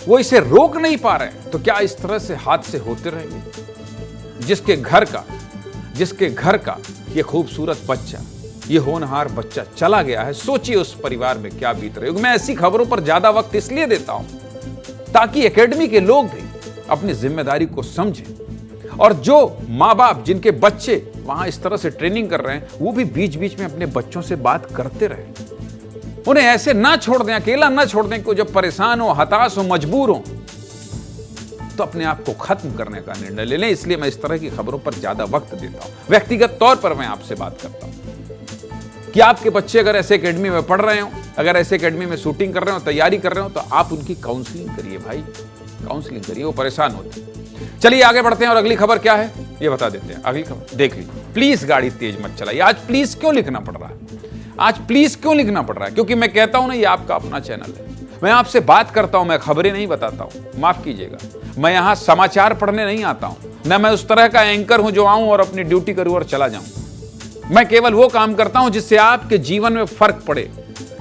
वो इसे रोक नहीं पा रहे हैं, तो क्या इस तरह से हादसे होते रहेंगे? जिसके घर का ये खूबसूरत बच्चा, ये होनहार बच्चा चला गया है, सोचिए उस परिवार में क्या बीत रही होगी। मैं ऐसी खबरों पर ज्यादा वक्त इसलिए देता हूं ताकि एकेडमी के लोग भी अपनी जिम्मेदारी को समझें, और जो माँ बाप जिनके बच्चे वहां इस तरह से ट्रेनिंग कर रहे हैं, वो भी बीच बीच में अपने बच्चों से बात करते रहे। उन्हें ऐसे ना छोड़ दें, अकेला ना छोड़ दें कि जब परेशान हो, हताश हो, मजबूर हो, तो अपने आप को खत्म करने का निर्णय ले लें। इसलिए मैं इस तरह की खबरों पर ज्यादा वक्त देता हूं। व्यक्तिगत तौर पर मैं आपसे बात करता हूं कि आपके बच्चे अगर ऐसे एकेडमी में पढ़ रहे हो, अगर ऐसे एकेडमी में शूटिंग कर रहे हो, तैयारी कर रहे हो, तो आप उनकी काउंसलिंग करिए भाई, काउंसलिंग करिए, वो परेशान होते हैं। चलिए आगे बढ़ते हैं और अगली खबर क्या है ये बता देते हैं। अगली खबर देख लीजिए। प्लीज गाड़ी तेज मत चलाइए। आज प्लीज क्यों लिखना पड़ रहा है? क्योंकि मैं कहता हूं ना, ये आपका अपना चैनल है। मैं आपसे बात करता हूं, मैं खबरें नहीं बताता हूं, माफ कीजिएगा। मैं यहां समाचार पढ़ने नहीं आता हूं, ना मैं उस तरह का एंकर हूं जो आऊं और अपनी ड्यूटी करूं और चला जाऊं। मैं केवल वो काम करता हूं जिससे आपके जीवन में फर्क पड़े,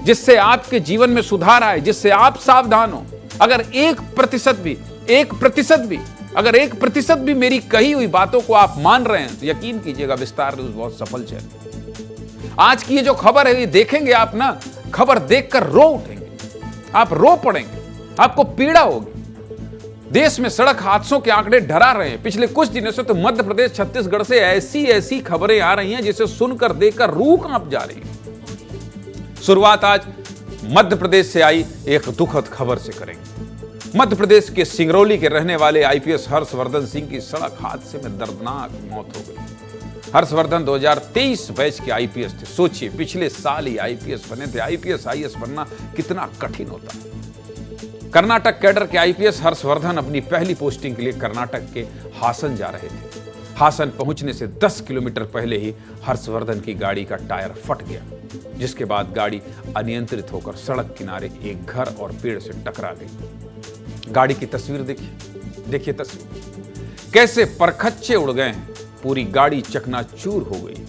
जिससे आपके जीवन में सुधार आए, जिससे आप सावधान हो। अगर 1% भी मेरी कही हुई बातों को आप मान रहे हैं तो यकीन कीजिएगा विस्तार न्यूज बहुत सफल चैनल। आज की ये जो खबर है ये देखेंगे आप ना, खबर देखकर रो उठेंगे, आप रो पड़ेंगे, आपको पीड़ा होगी। देश में सड़क हादसों के आंकड़े डरा रहे हैं। पिछले कुछ दिनों से तो मध्य प्रदेश, छत्तीसगढ़ से ऐसी खबरें आ रही हैं जिसे सुनकर देखकर रूह कांप जा रही है। शुरुआत आज मध्य प्रदेश से आई एक दुखद खबर से करेंगे। मध्य प्रदेश के सिंगरौली के रहने वाले आईपीएस हर्षवर्धन सिंह की सड़क हादसे में दर्दनाक मौत हो गई। हर्षवर्धन 2023 बैच के आईपीएस थे। सोचिए, पिछले साल ही आईपीएस बने थे। आईपीएस आईएएस बनना कितना कठिन होता है। कर्नाटक कैडर के आईपीएस हर्षवर्धन अपनी पहली पोस्टिंग के लिए कर्नाटक के हासन जा रहे थे। हासन पहुंचने से 10 किलोमीटर पहले ही हर्षवर्धन की गाड़ी का टायर फट गया, जिसके बाद गाड़ी अनियंत्रित होकर सड़क किनारे एक घर और पेड़ से टकरा गई। गाड़ी की तस्वीर देखिए तस्वीर, कैसे परखच्चे उड़ गए हैं। पूरी गाड़ी चकनाचूर हो गई।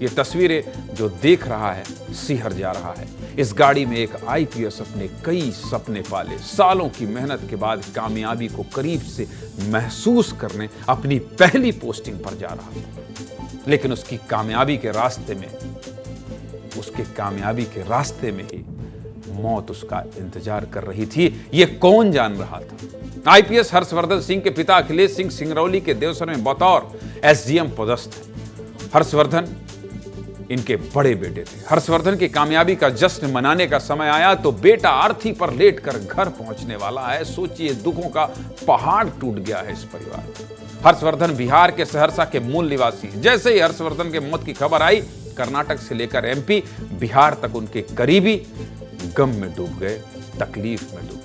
ये तस्वीरें जो देख रहा है सिहर जा रहा है। इस गाड़ी में एक आईपीएस अपने कई सपने पाले, सालों की मेहनत के बाद कामयाबी को करीब से महसूस करने अपनी पहली पोस्टिंग पर जा रहा था। लेकिन उसकी कामयाबी के रास्ते में ही मौत उसका इंतजार कर रही थी। ये कौन जान रहा था? आईपीएस हर्षवर्धन सिंह के पिता अखिलेश सिंह सिंगरौली के देवसर में बतौर एसडीएम पदस्थ हैं। हर्षवर्धन इनके बड़े बेटे थे। हर्षवर्धन की कामयाबी का जश्न मनाने का समय आया तो बेटा अर्थी पर लेटकर घर पहुंचने वाला है। सोचिए, दुखों का पहाड़ टूट गया है इस परिवार पर। हर्षवर्धन बिहार के सहरसा के मूल निवासी हैं। जैसे ही हर्षवर्धन के मौत की खबर आई, कर्नाटक से लेकर एमपी, बिहार तक उनके करीबी गम में डूब गए, तकलीफ में डूब गए।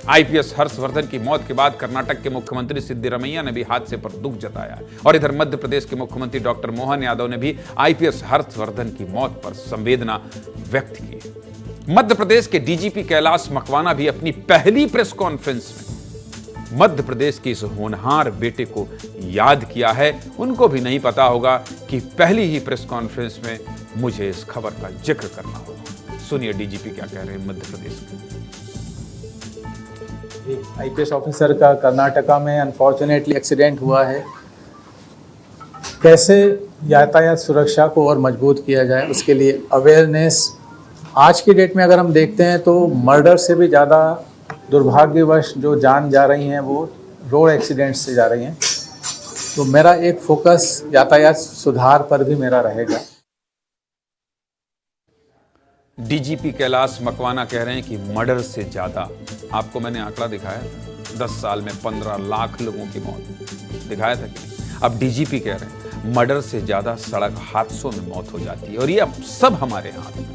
आईपीएस हर्षवर्धन की मौत के बाद कर्नाटक के मुख्यमंत्री सिद्धिरमैया ने भी हादसे पर दुख जताया और इधर मध्य प्रदेश के मुख्यमंत्री डॉक्टर मोहन यादव ने भी आईपीएस हर्षवर्धन की मौत पर संवेदना व्यक्त की है। मध्य प्रदेश के डीजीपी कैलाश मकवाना भी अपनी पहली प्रेस कॉन्फ्रेंस में मध्य प्रदेश के इस होनहार बेटे को याद किया है। उनको भी नहीं पता होगा कि पहली ही प्रेस कॉन्फ्रेंस में मुझे इस खबर का जिक्र करना होगा। सुनिए डीजीपी क्या कह रहे हैं मध्य प्रदेश के। एक आईपीएस ऑफिसर का कर्नाटका में अनफॉर्चुनेटली एक्सीडेंट हुआ है। कैसे यातायात सुरक्षा को और मजबूत किया जाए, उसके लिए अवेयरनेस आज की डेट में अगर हम देखते हैं तो मर्डर से भी ज़्यादा दुर्भाग्यवश जो जान जा रही हैं वो रोड एक्सीडेंट से जा रही हैं। तो मेरा एक फोकस यातायात सुधार पर भी मेरा रहेगा। डीजीपी कैलाश मकवाना कह रहे हैं कि मर्डर से ज्यादा, आपको मैंने आंकड़ा दिखाया था 10 साल में 15 लाख लोगों की मौत, दिखाया था कि नहीं? अब डीजीपी कह रहे हैं मर्डर से ज्यादा सड़क हादसों में मौत हो जाती है और ये अब सब हमारे हाथ में,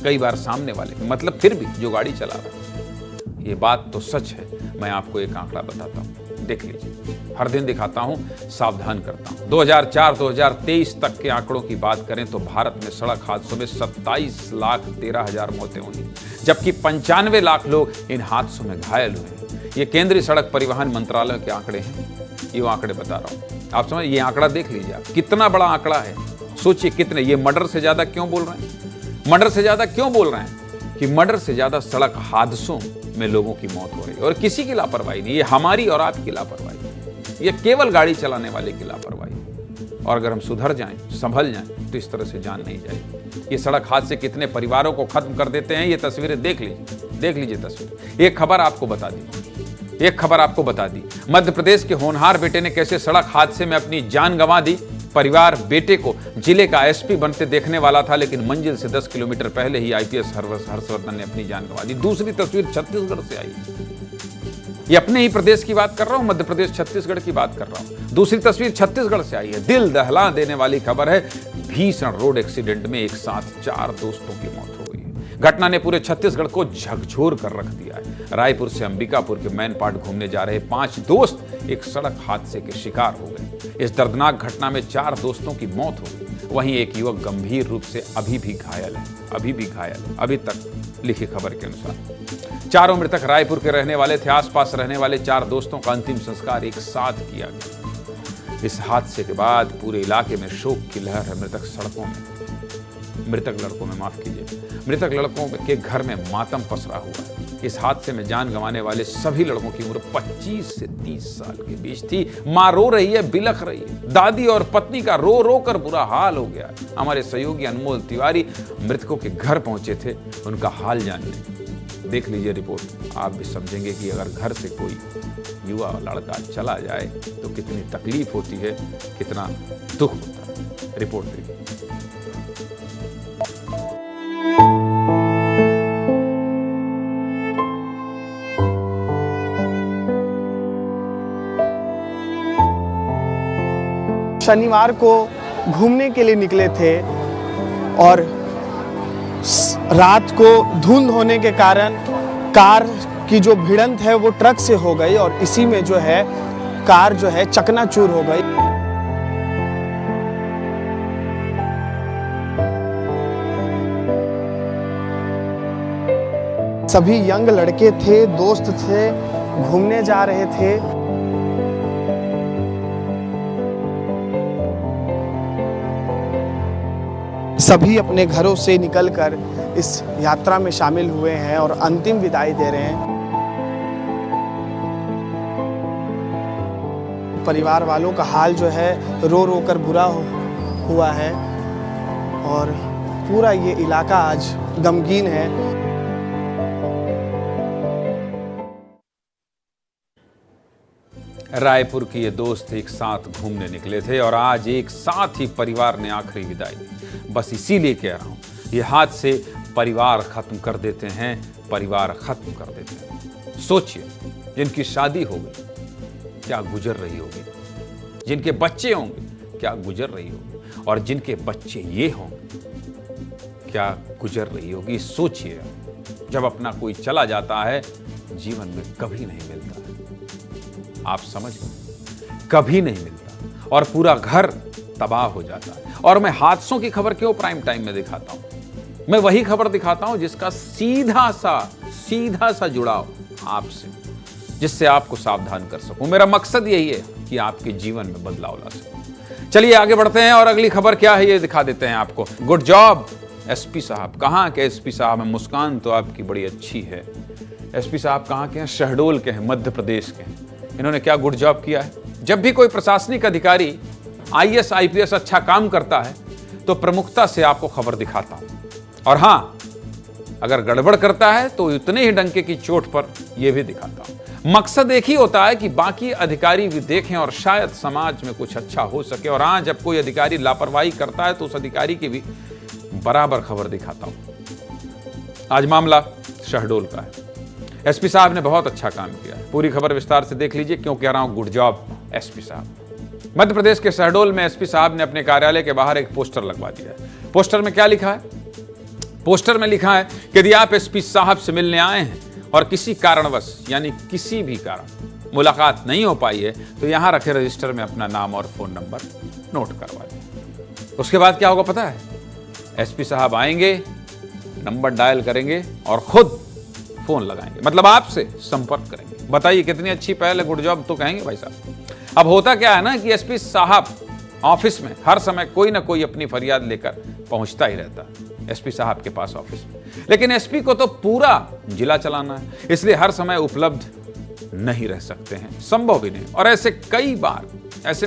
कई बार सामने वाले, मतलब फिर भी जो गाड़ी चला रहा है। ये बात तो सच है। मैं आपको एक आंकड़ा बताता हूँ, देख लीजिए। हर दिन दिखाता हूं, सावधान करता हूं। 2004-2023 तक के आंकड़ों की बात करें तो भारत में सड़क हादसों में 27,13,000 मौतें हुई, जबकि 95 लाख लोग इन हादसों में घायल हुए। ये केंद्रीय सड़क परिवहन मंत्रालय के आंकड़े हैं, ये आंकड़े बता रहा हूं। आप समझ, ये आंकड़ा देख लीजिए आप, कितना बड़ा आंकड़ा है। सोचिए कितने, ये मर्डर से ज्यादा क्यों बोल रहे हैं? मर्डर से ज्यादा क्यों बोल रहे हैं? कि मर्डर से ज्यादा सड़क हादसों में लोगों की मौत हो रही है और किसी की लापरवाही नहीं, ये हमारी और आपकी लापरवाही, ये केवल गाड़ी चलाने वाले की लापरवाही। और अगर हम सुधर जाएं, संभल जाएं, तो इस तरह से जान नहीं जाएगी। ये सड़क हादसे कितने परिवारों को खत्म कर देते हैं, ये तस्वीरें देख लीजिए तस्वीर। एक खबर आपको बता दी, मध्य प्रदेश के होनहार बेटे ने कैसे सड़क हादसे में अपनी जान गंवा दी। परिवार बेटे को जिले का एसपी बनते देखने वाला था, लेकिन मंजिल से 10 किलोमीटर पहले ही आईपीएस हर्षवर्धन ने अपनी जान गंवा दी। दूसरी तस्वीर छत्तीसगढ़ से आई, ये अपने ही प्रदेश की बात कर रहा हूं, मध्य प्रदेश छत्तीसगढ़ की बात कर रहा हूं। दूसरी तस्वीर छत्तीसगढ़ से आई है, दिल दहला देने वाली खबर है। भीषण रोड एक्सीडेंट में एक साथ 4 दोस्तों की मौत हो गई है। घटना ने पूरे छत्तीसगढ़ को झकझोर कर रख दिया है। रायपुर से अंबिकापुर के मैनपाट घूमने जा रहे 5 दोस्त एक सड़क हादसे के शिकार हो गए। इस दर्दनाक घटना में 4 दोस्तों की मौत हो गई। वहीं एक युवक गंभीर रूप से अभी भी घायल है, अभी तक लिखी खबर के अनुसार। चारों मृतक रायपुर के रहने वाले थे। आसपास रहने वाले 4 दोस्तों का अंतिम संस्कार एक साथ किया गया। इस हादसे के बाद पूरे इलाके में शोक की लहर है। मृतक लड़कों के घर में मातम पसरा हुआ है। इस हादसे में जान गंवाने वाले सभी लड़कों की उम्र 25 से 30 साल के बीच थी। मां रो रही है, बिलख रही है। दादी और पत्नी का रो रो कर बुरा हाल हो गया। हमारे सहयोगी अनमोल तिवारी मृतकों के घर पहुंचे थे, उनका हाल जानने। देख लीजिए रिपोर्ट, आप भी समझेंगे कि अगर घर से कोई युवा लड़का चला जाए तो कितनी तकलीफ होती है, कितना दुख होता है। रिपोर्ट देखिए। शनिवार को घूमने के लिए निकले थे और रात को धुंध होने के कारण कार की जो भिड़ंत है वो ट्रक से हो गई और इसी में जो है कार जो है चकनाचूर हो गई। सभी यंग लड़के थे, दोस्त थे, घूमने जा रहे थे। सभी अपने घरों से निकलकर इस यात्रा में शामिल हुए हैं और अंतिम विदाई दे रहे हैं। परिवार वालों का हाल जो है रो रो कर बुरा हुआ है और पूरा ये इलाका आज गमगीन है। रायपुर के ये दोस्त एक साथ घूमने निकले थे और आज एक साथ ही परिवार ने आखिरी विदाई दी। बस इसीलिए कह रहा हूं, ये हादसे परिवार खत्म कर देते हैं, परिवार खत्म कर देते हैं। सोचिए, जिनकी शादी हो गई क्या गुजर रही होगी, जिनके बच्चे होंगे क्या गुजर रही होगी, और जिनके बच्चे ये होंगे क्या गुजर रही होगी। सोचिए, जब अपना कोई चला जाता है जीवन में कभी नहीं मिलता है, आप समझ गए, कभी नहीं मिलता और पूरा घर तबाह हो जाता है। और मैं हादसों की खबर क्यों प्राइम टाइम में दिखाता हूं? मैं वही खबर दिखाता हूं जिसका सीधा सा जुड़ाव आपसे, जिससे आपको सावधान कर सकूं। मेरा मकसद यही है कि आपके जीवन में बदलाव ला सकूं। चलिए आगे बढ़ते हैं और अगली खबर क्या है ये दिखा देते हैं आपको। गुड जॉब एसपी साहब। कहां के एसपी साहब हैं? मुस्कान तो आपकी बड़ी अच्छी है। एसपी साहब कहां के हैं? शहडोल के हैं, मध्य प्रदेश के हैं। इन्होंने क्या गुड जॉब किया है? जब भी कोई प्रशासनिक अधिकारी IAS IPS अच्छा काम करता है तो प्रमुखता से आपको खबर दिखाता हूं, और हां, अगर गड़बड़ करता है तो उतने ही डंके की चोट पर यह भी दिखाता हूं। मकसद एक ही होता है कि बाकी अधिकारी भी देखें और शायद समाज में कुछ अच्छा हो सके। और हां, जब कोई अधिकारी लापरवाही करता है तो उस अधिकारी की भी बराबर खबर दिखाता हूं। आज मामला शहडोल का है। एसपी साहब ने बहुत अच्छा काम किया है। पूरी खबर विस्तार से देख लीजिए, क्यों कह रहा हूं गुड जॉब एसपी साहब। मध्य प्रदेश के शहडोल में एसपी साहब ने अपने कार्यालय के बाहर एक पोस्टर लगवा दिया है। पोस्टर में क्या लिखा है? पोस्टर में लिखा है कि यदि आप एसपी साहब से मिलने आए हैं और किसी कारणवश, यानी किसी भी कारण मुलाकात नहीं हो पाई है, तो यहां रखे रजिस्टर में अपना नाम और फोन नंबर नोट करवा दें। उसके बाद क्या होगा पता है? एसपी साहब आएंगे, नंबर डायल करेंगे और खुद फोन लगाएंगे, मतलब आपसे संपर्क करेंगे। बताइए कितनी अच्छी पहल है, गुड जॉब तो कहेंगे भाई साहब। अब होता क्या है ना कि एसपी साहब ऑफिस में हर समय कोई ना कोई अपनी फरियाद लेकर पहुंचता ही रहता है एसपी साहब के पास ऑफिस में। लेकिन एसपी को तो पूरा जिला चलाना है, इसलिए हर समय उपलब्ध नहीं रह सकते हैं, संभव भी नहीं। और ऐसे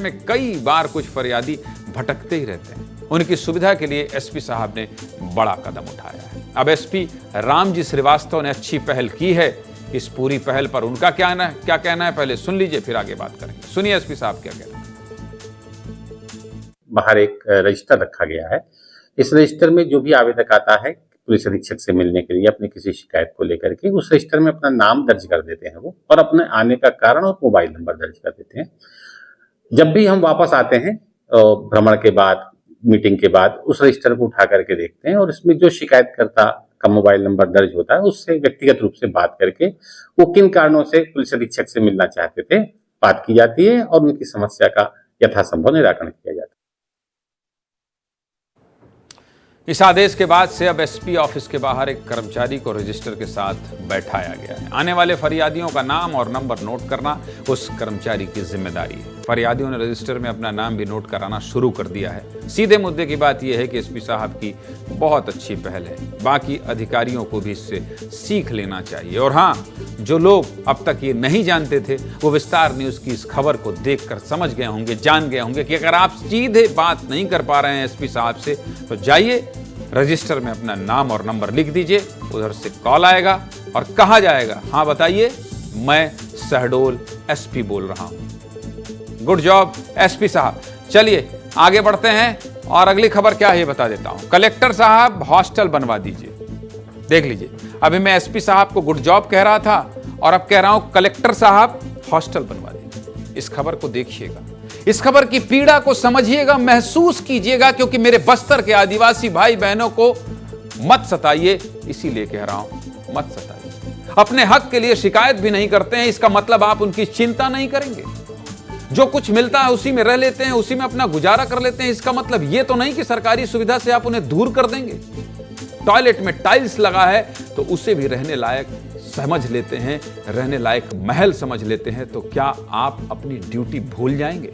में कई बार कुछ फरियादी भटकते ही रहते हैं। उनकी सुविधा के लिए एसपी साहब ने बड़ा कदम उठाया है। अब एसपी रामजी श्रीवास्तव ने अच्छी पहल की है। इस पूरी पहल पर उनका क्या कहना है पहले सुन लीजिए, फिर आगे बात करेंगे। सुनिए एसपी साहब क्या कहना है। बाहर एक रजिस्टर रखा गया है। इस रजिस्टर में जो भी आवेदक आता है पुलिस अधीक्षक से मिलने के लिए अपनी किसी शिकायत को लेकर के, उस रजिस्टर में अपना नाम दर्ज कर देते हैं वो, और अपने आने का कारण और मोबाइल नंबर दर्ज कर देते हैं। जब भी हम वापस आते हैं भ्रमण के बाद, मीटिंग के बाद, उस रजिस्टर को उठा करके देखते हैं और इसमें जो शिकायतकर्ता का मोबाइल नंबर दर्ज होता है उससे व्यक्तिगत रूप से बात करके वो किन कारणों से पुलिस अधीक्षक से मिलना चाहते थे बात की जाती है और उनकी समस्या का यथासंभव निराकरण किया जाता है। इस आदेश के बाद से अब एसपी ऑफिस के बाहर एक कर्मचारी को रजिस्टर के साथ बैठाया गया है। आने वाले फरियादियों का नाम और नंबर नोट करना उस कर्मचारी की जिम्मेदारी है। फरियादियों ने रजिस्टर में अपना नाम भी नोट कराना शुरू कर दिया है। सीधे मुद्दे की बात यह है कि एसपी साहब की बहुत अच्छी पहल है। बाकी अधिकारियों को भी इससे सीख लेना चाहिए। और हाँ, जो लोग अब तक ये नहीं जानते थे वो विस्तार न्यूज की इस खबर को देखकर समझ गए होंगे, जान गए होंगे कि अगर आप सीधे बात नहीं कर पा रहे हैं एसपी साहब से तो जाइए रजिस्टर में अपना नाम और नंबर लिख दीजिए। उधर से कॉल आएगा और कहा जाएगा, हाँ बताइए, मैं शहडोल एसपी बोल रहा हूं। गुड जॉब एसपी साहब। चलिए आगे बढ़ते हैं और अगली खबर क्या है ये बता देता हूं। कलेक्टर साहब हॉस्टल बनवा दीजिए। देख लीजिए, अभी मैं एसपी साहब को गुड जॉब कह रहा था और अब कह रहा हूं कलेक्टर साहब हॉस्टल बनवा दीजिए। इस खबर को देखिएगा, इस खबर की पीड़ा को समझिएगा, महसूस कीजिएगा, क्योंकि मेरे बस्तर के आदिवासी भाई बहनों को मत सताइए, इसीलिए कह रहा हूं मत सताइए। अपने हक के लिए शिकायत भी नहीं करते हैं, इसका मतलब आप उनकी चिंता नहीं करेंगे। जो कुछ मिलता है उसी में रह लेते हैं, उसी में अपना गुजारा कर लेते हैं, इसका मतलब यह तो नहीं कि सरकारी सुविधा से आप उन्हें दूर कर देंगे। टॉयलेट में टाइल्स लगा है तो उसे भी रहने लायक समझ लेते हैं, रहने लायक महल समझ लेते हैं, तो क्या आप अपनी ड्यूटी भूल जाएंगे?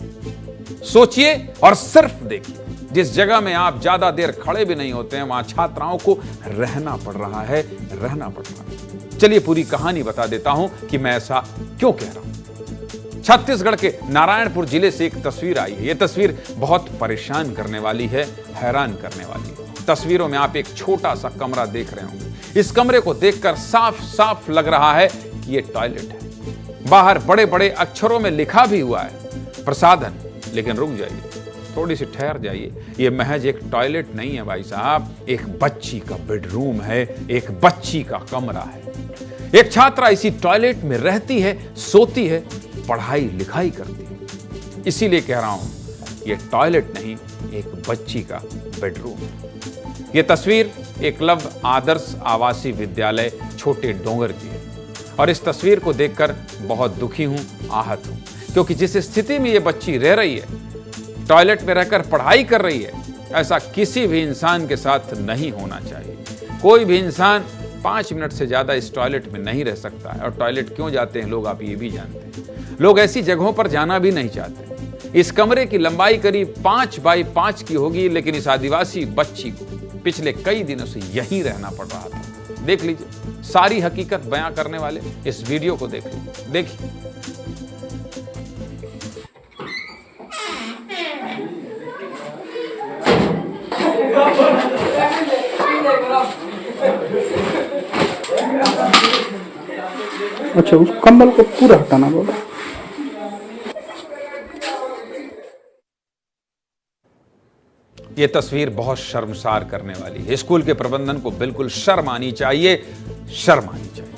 सोचिए और सिर्फ देखिए, जिस जगह में आप ज्यादा देर खड़े भी नहीं होते हैं वहां छात्राओं को रहना पड़ रहा है, रहना पड़ रहा है। चलिए पूरी कहानी बता देता हूं कि मैं ऐसा क्यों कह रहा हूं। छत्तीसगढ़ के नारायणपुर जिले से एक तस्वीर आई है। यह तस्वीर बहुत परेशान करने वाली है, हैरान करने वाली है। तस्वीरों में आप एक छोटा सा कमरा देख रहे होंगे। इस कमरे को देखकर साफ साफ लग रहा है कि यह टॉयलेट है। बाहर बड़े बड़े अक्षरों में लिखा भी हुआ है प्रसाधन, लेकिन रुक जाइए, थोड़ी सी ठहर जाइए। यह महज एक टॉयलेट नहीं है भाई साहब, एक बच्ची का बेडरूम है, एक बच्ची का कमरा है। एक छात्रा इसी टॉयलेट में रहती है, सोती है, पढ़ाई लिखाई करती है। इसीलिए कह रहा हूं यह टॉयलेट नहीं, एक बच्ची का बेडरूम है। यह तस्वीर एकलव्य आदर्श आवासीय विद्यालय छोटे डोंगर की है और इस तस्वीर को देखकर बहुत दुखी हूं, आहत हूं, क्योंकि जिस स्थिति में यह बच्ची रह रही है, टॉयलेट में रहकर पढ़ाई कर रही है, ऐसा किसी भी इंसान के साथ नहीं होना चाहिए। कोई भी इंसान 5 मिनट से ज्यादा इस टॉयलेट में नहीं रह सकता है। और टॉयलेट क्यों जाते हैं लोग, आप ये भी जानते हैं। लोग ऐसी जगहों पर जाना भी नहीं चाहते। इस कमरे की लंबाई करीब 5 बाई 5 की होगी, लेकिन इस आदिवासी बच्ची को पिछले कई दिनों से यहीं रहना पड़ रहा था। देख लीजिए, सारी हकीकत बयां करने वाले इस वीडियो को देख लीजिए, देखिए। अच्छा, उस कंबल को पूरा हटाना बोला। यह तस्वीर बहुत शर्मसार करने वाली है। स्कूल के प्रबंधन को बिल्कुल शर्म आनी चाहिए, शर्म आनी चाहिए।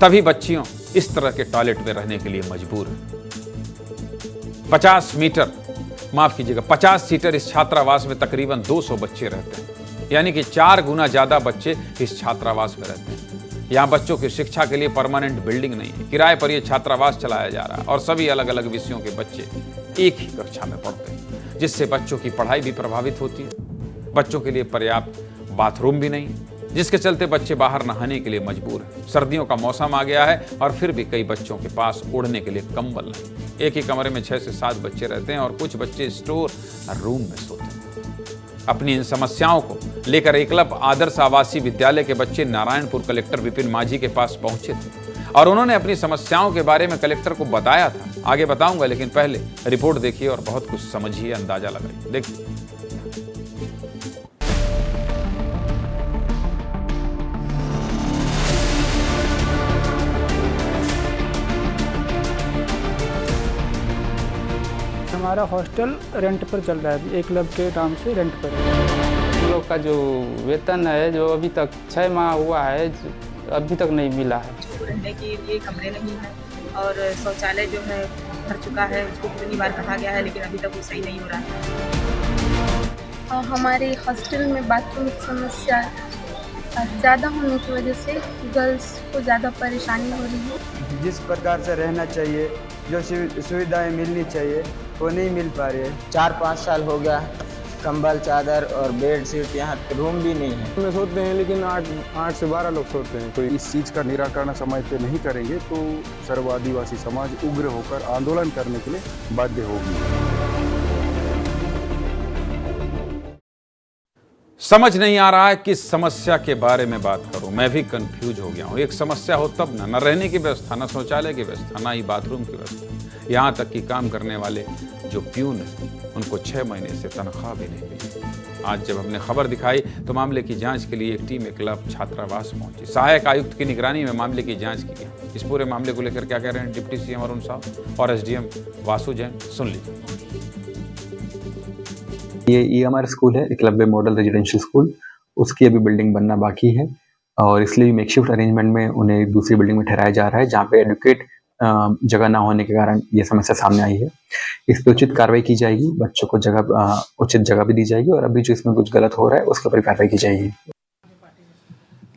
तभी बच्चियों इस तरह के टॉयलेट में रहने के लिए मजबूर हैं। 50 मीटर, माफ कीजिएगा, 50 सीटर इस छात्रावास में तकरीबन 200 बच्चे रहते हैं, यानी कि 4 गुना ज्यादा बच्चे इस छात्रावास में रहते हैं। यहाँ बच्चों की शिक्षा के लिए परमानेंट बिल्डिंग नहीं है, किराए पर यह छात्रावास चलाया जा रहा है और सभी अलग अलग विषयों के बच्चे एक ही कक्षा में पढ़ते हैं, जिससे बच्चों की पढ़ाई भी प्रभावित होती है। बच्चों के लिए पर्याप्त बाथरूम भी नहीं, जिसके चलते बच्चे बाहर नहाने के लिए मजबूर हैं। सर्दियों का मौसम आ गया है और फिर भी कई बच्चों के पास ओढ़ने के लिए कंबल नहीं। एक ही कमरे में 6 से 7 बच्चे रहते हैं और कुछ बच्चे स्टोर रूम में सोते हैं। अपनी इन समस्याओं को लेकर एकलव्य आदर्श आवासीय विद्यालय के बच्चे नारायणपुर कलेक्टर विपिन माझी के पास पहुंचे थे और उन्होंने अपनी समस्याओं के बारे में कलेक्टर को बताया था। आगे बताऊंगा, लेकिन पहले रिपोर्ट देखिए और बहुत कुछ समझिए, अंदाजा लगाइए। देखिए, हमारा हॉस्टल रेंट पर चल रहा है, एकलव्य के नाम से रेंट पर। हम लोग का जो वेतन है, जो अभी तक 6 माह हुआ है, अभी तक नहीं मिला है। रहने के लिए कमरे नहीं है और शौचालय जो है भर चुका है, उसको कितनी बार कहा गया है लेकिन अभी तक वो सही नहीं हो रहा है। और हमारे हॉस्टल में बाथरूम की समस्या ज़्यादा होने की वजह से गर्ल्स को ज़्यादा परेशानी हो रही है। जिस प्रकार से रहना चाहिए, जो सुविधाएं मिलनी चाहिए, वो नहीं मिल पा रही है। 4-5 साल हो गया कंबल चादर और बेड शीट, यहाँ रूम भी नहीं है। में सोते हैं लेकिन 8 से 12 लोग सोते हैं। तो इस चीज़ का निराकरण समय पे नहीं करेंगे तो सर्व आदिवासी समाज उग्र होकर आंदोलन करने के लिए बाध्य होगी। समझ नहीं आ रहा है किस समस्या के बारे में बात करूं। मैं भी कंफ्यूज हो गया हूं। एक समस्या हो तब न रहने की व्यवस्था, न शौचालय की व्यवस्था, न ही बाथरूम की व्यवस्था। यहाँ तक कि काम करने वाले जो प्यून हैं उनको 6 महीने से तनख्वाह भी नहीं मिली। आज जब हमने खबर दिखाई तो मामले की जांच के लिए एक टीम क्लब छात्रावास पहुंची। सहायक आयुक्त की निगरानी में मामले की जांच की गई। इस पूरे मामले को लेकर क्या कह रहे हैं डिप्टी सीएम अरुण साहब और एसडीएम वासु जैन, सुन लीजिए। ये ईएमआर स्कूल है, एकलव्य मॉडल रेजिडेंशियल स्कूल, उसकी अभी बिल्डिंग बनना बाकी है और इसलिए मेकशिफ्ट अरेंजमेंट में उन्हें दूसरी बिल्डिंग में ठहराया जा रहा है, जहाँ पे एडुकेट जगह ना होने के कारण ये समस्या सामने आई है। इस पर उचित कार्रवाई की जाएगी, बच्चों को उचित जगह भी दी जाएगी और अभी जो इसमें कुछ गलत हो रहा है उसके ऊपर कार्रवाई की जाएगी।